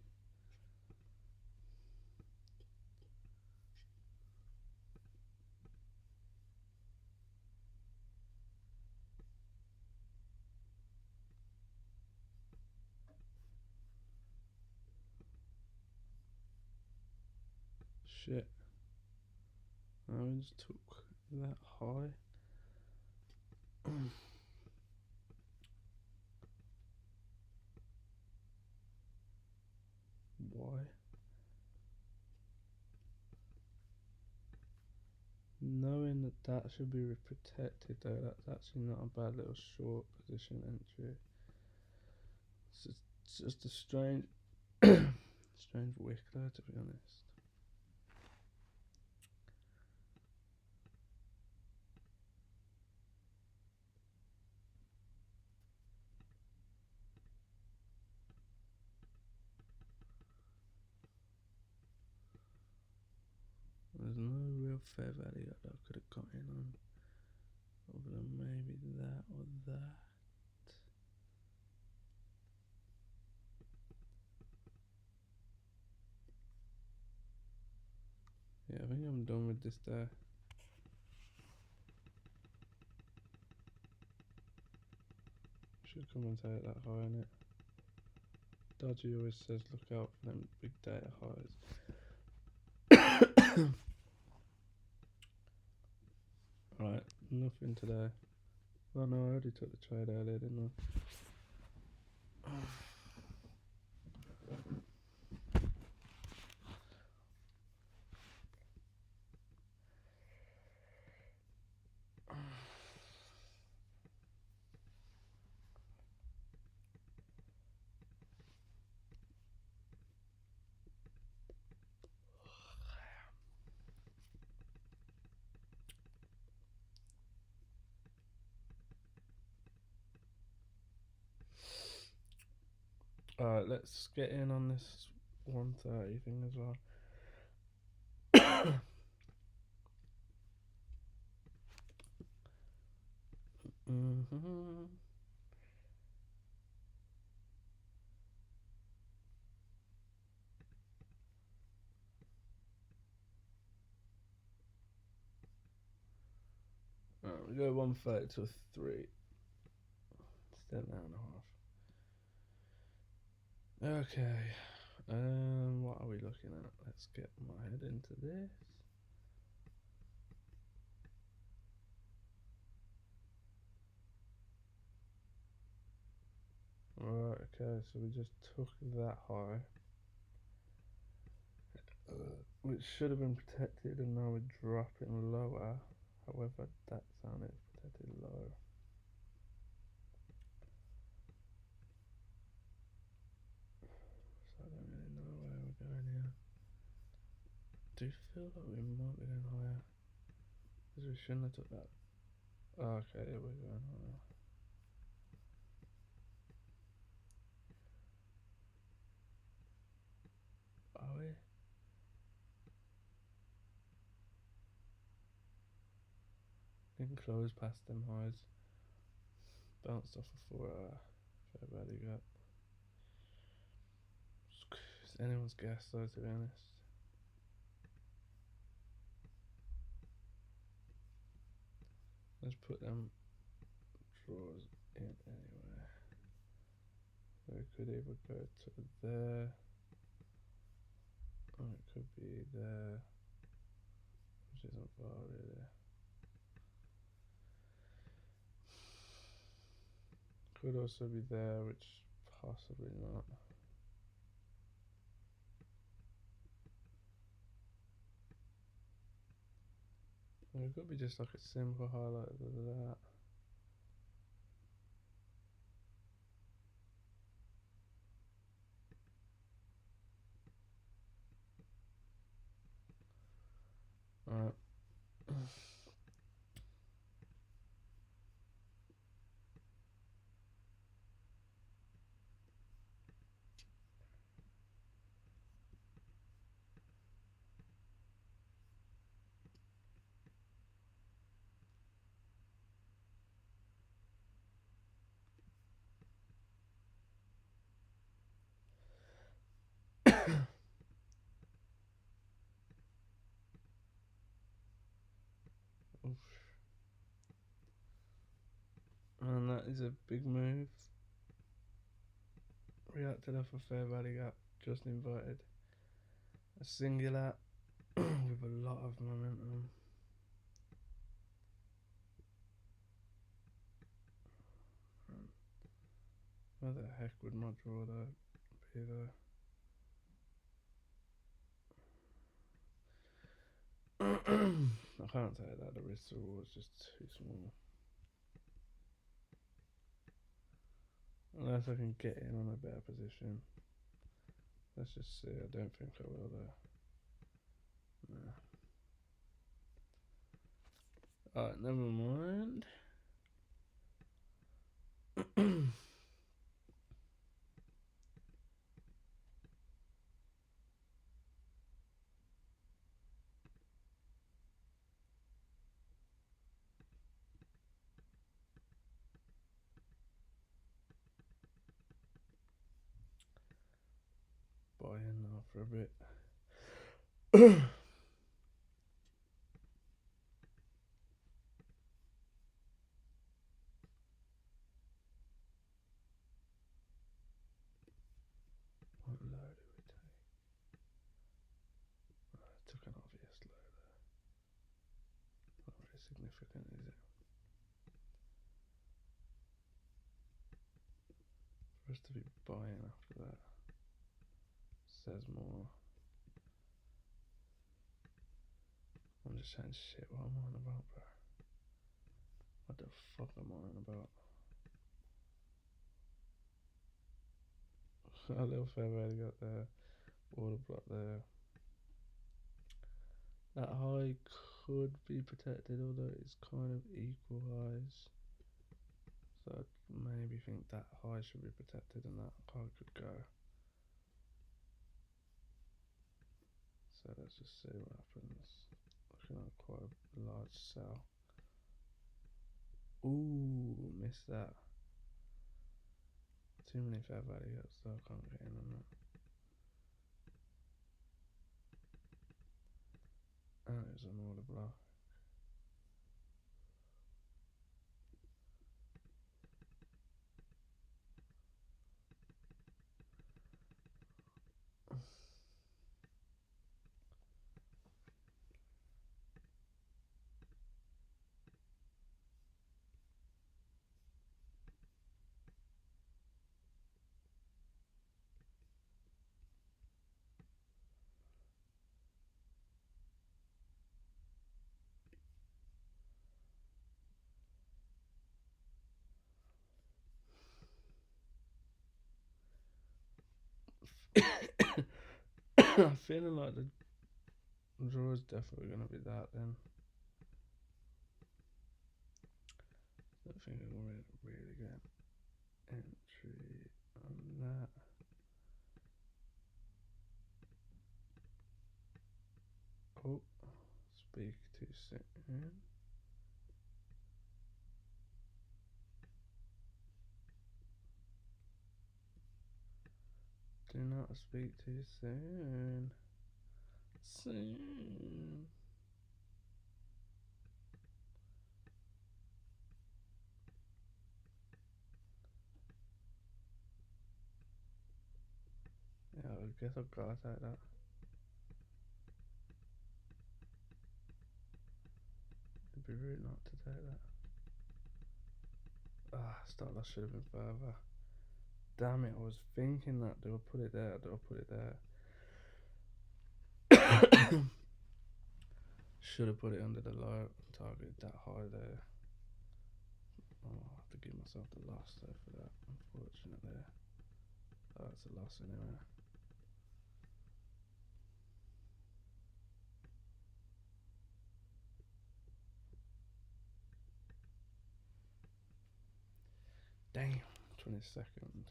Shit. I just took that high. Why? Knowing that that should be protected though, that's actually not a bad little short position entry. It's just a strange strange wick there, to be honest. There's no real fair value that I could have got in on, other than maybe that or that. Yeah, I think I'm done with this there. Should come and take that high on it. Dodgy always says look out for them big data highs. Right, nothing today. Oh no, I already took the trade earlier, didn't I? Alright, let's get in on this 130 thing as well. Alright, we go 130 to 3. Still an hour and a half. Okay. What are we looking at? Let's get my head into this. Right, okay, so we just took that high, which should have been protected, and now we're dropping lower. However, that zone is protected low. So I don't really know where we're going here. Do you feel like we might be going higher? Because we shouldn't have took that. Oh, okay, we're going higher. Are we? Didn't close past them highs. Bounced off a 4-hour fair value gap. It's anyone's guess though, to be honest. Let's put them draws in anyway. So we could either go to there, or it could be there, which isn't far really. Could also be there, which possibly not. It could be just like a simple highlight of that. Alright. And that is a big move. Reacted off a fair value gap, just inverted. A singular with a lot of momentum. Where the heck would my draw though be though? I can't say that, the risk reward is just too small. Unless I can get in on a better position. Let's just see, I don't think I will though. Nah. Alright, never mind. Buy in now for a bit. What low do we take? I took an obvious low there. Not very significant, is it? For us to be buying after that says more. I'm just saying shit, what am I on about, bro? What the fuck am I on about? A little fair value got there, water block there. That high could be protected, although it's kind of equal highs. So I maybe think that high should be protected and that high could go. So let's just see what happens. Looking at quite a large sell. Ooh, missed that. Too many fair value gaps, so I can't get in on that. And it was an order block. I'm feeling like the draw is definitely going to be that then. I don't think I'm going to really get entry on that. Oh, speak too soon. Do not speak too soon. Soon. Yeah, I guess I've got to take that. It'd be rude not to take that. Ah, stop loss should have been further. Damn it, I was thinking that. Do I put it there? Do I put it there? Should have put it under the low. Target that high there. Oh, I'll have to give myself the loss though for that. Unfortunately. Oh, it's a loss anyway. Damn, 22nd.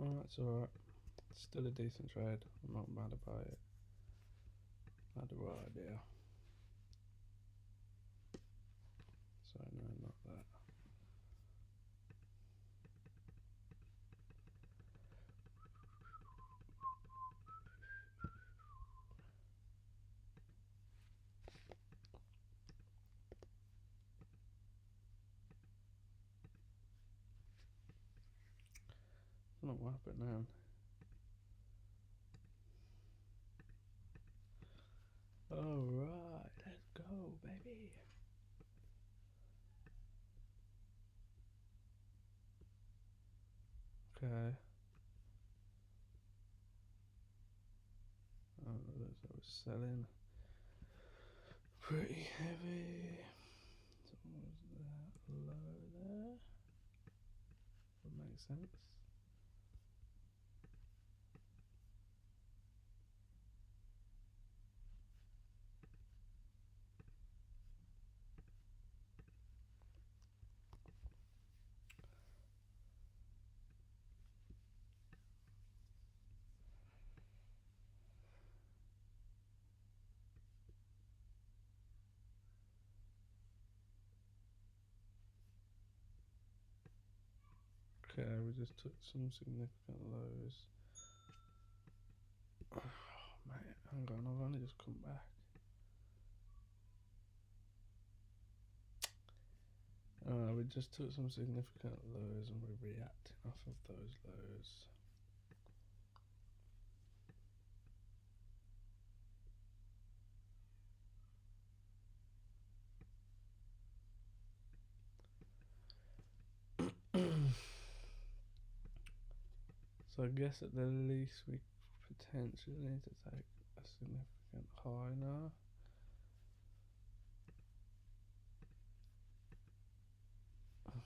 Oh, that's alright. Still a decent trade. I'm not mad about it. Had the right idea. So no, not that. I don't know what happened now. Alright, let's go, baby. Okay. Oh, looks like we're selling pretty heavy. So what was that low there? Would make sense. Okay, we just took some significant lows. Oh, mate, hang on, I've only just come back. We just took some significant lows and we're reacting off of those lows. So I guess at the least we potentially need to take a significant significant high now. Yeah,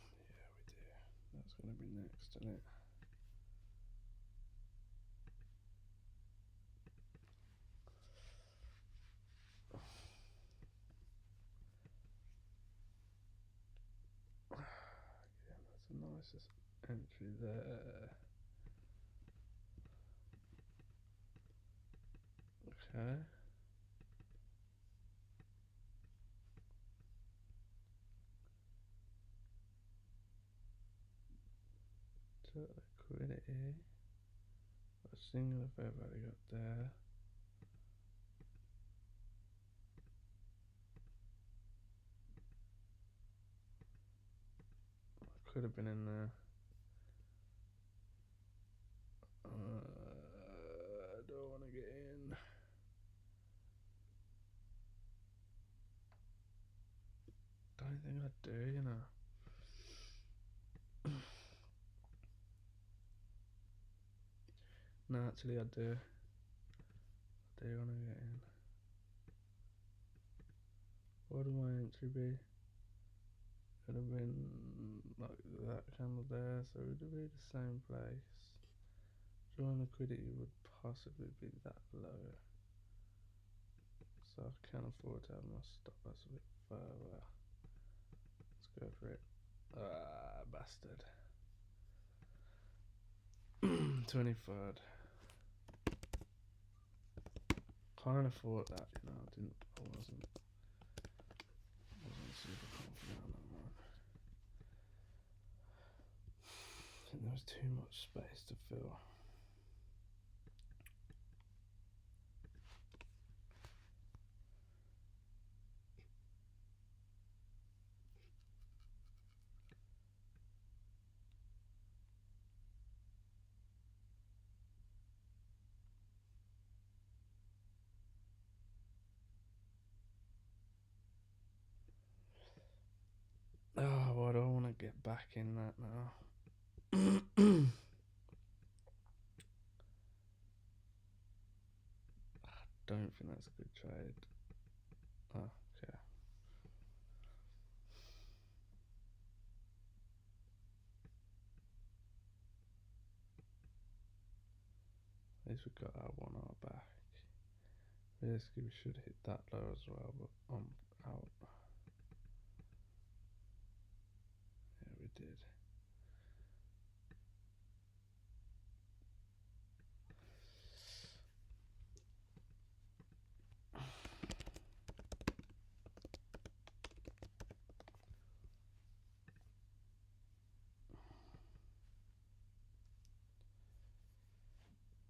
we do. That's going to be next, isn't it? Yeah, that's the nicest entry there. Okay. So liquidity. A single fair value up there. Could have been in there. I don't want to get in. Don't think I do, you know. No, actually I do. I do want to get in. What would my entry be? It would have been like that candle there, so it would be the same place. Drawing liquidity would possibly be that low. So I can afford to have my stop loss a bit further. Let's go for it. Ah, bastard. 23rd. Kind of thought that, you know, I wasn't super confident on that one. I think there was too much space to fill. Oh, well, I don't want to get back in that now. I don't think that's a good trade. Oh, okay. At least we got our 1 hour back. Realistically, we should hit that low as well, but I'm out. Yeah, we did.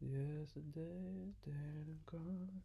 Yesterday is dead and gone.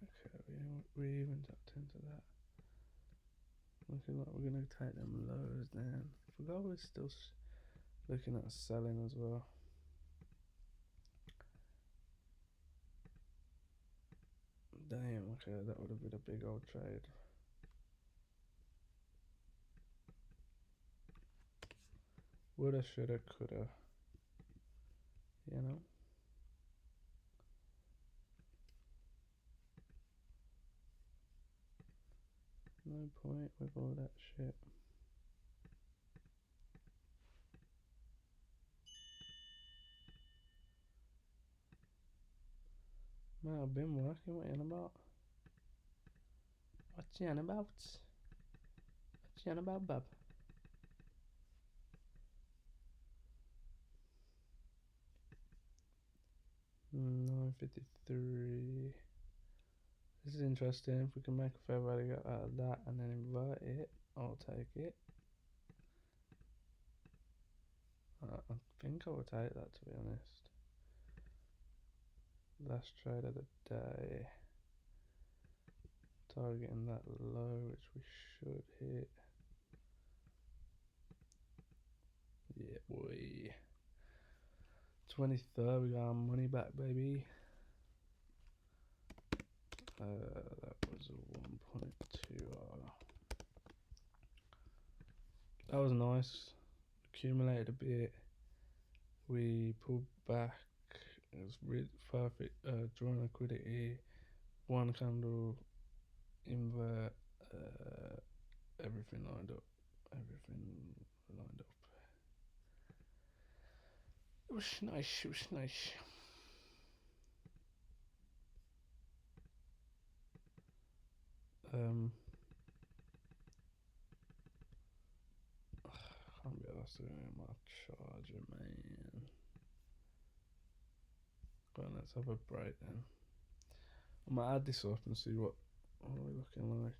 Okay, we even tapped into that. Looking like we're going to take them lows then. I forgot we're still looking at selling as well. Damn, okay, that would have been a big old trade. Woulda, shoulda, coulda. You know? No point with all that shit. Might have been working. What you on about? What you on about? What you on about, bub? $9.53. This is interesting. If we can make a fair value out of that and then invert it, I'll take it. I think I will take that, to be honest. Last trade of the day. Targeting that low, which we should hit. Yeah, boy. 23rd, we got our money back, baby. That was a 1.2. That was nice. Accumulated a bit. We pulled back. It was really perfect. Drawing liquidity. One candle. Invert. Everything lined up. It was nice. Can't be asked doing my charger, man. Go on, let's have a break then. I might add this up and see what we're looking like.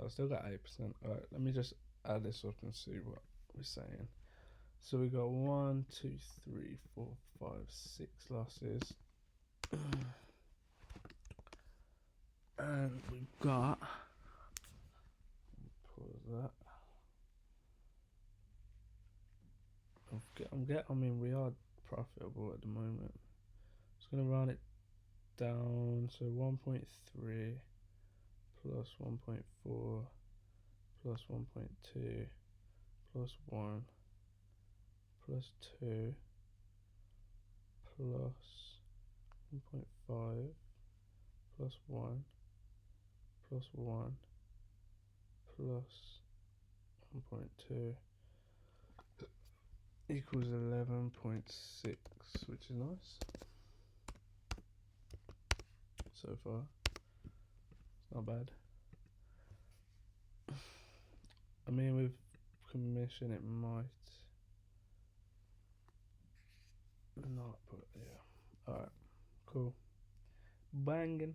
I still got 8%. Alright, let me just add this up and see what we're saying. So we got 1, 2, 3, 4, 5, 6 losses. And we've got, pause that. I mean, we are profitable at the moment. Just gonna round it down. So 1.3 plus 1.4 plus 1.2 plus 1 plus 2 plus 1.5 plus 1 plus 1 plus 1.2 equals 11.6, which is nice so far. It's not bad. I mean, with commission it might not, but yeah. Alright, cool. Banging.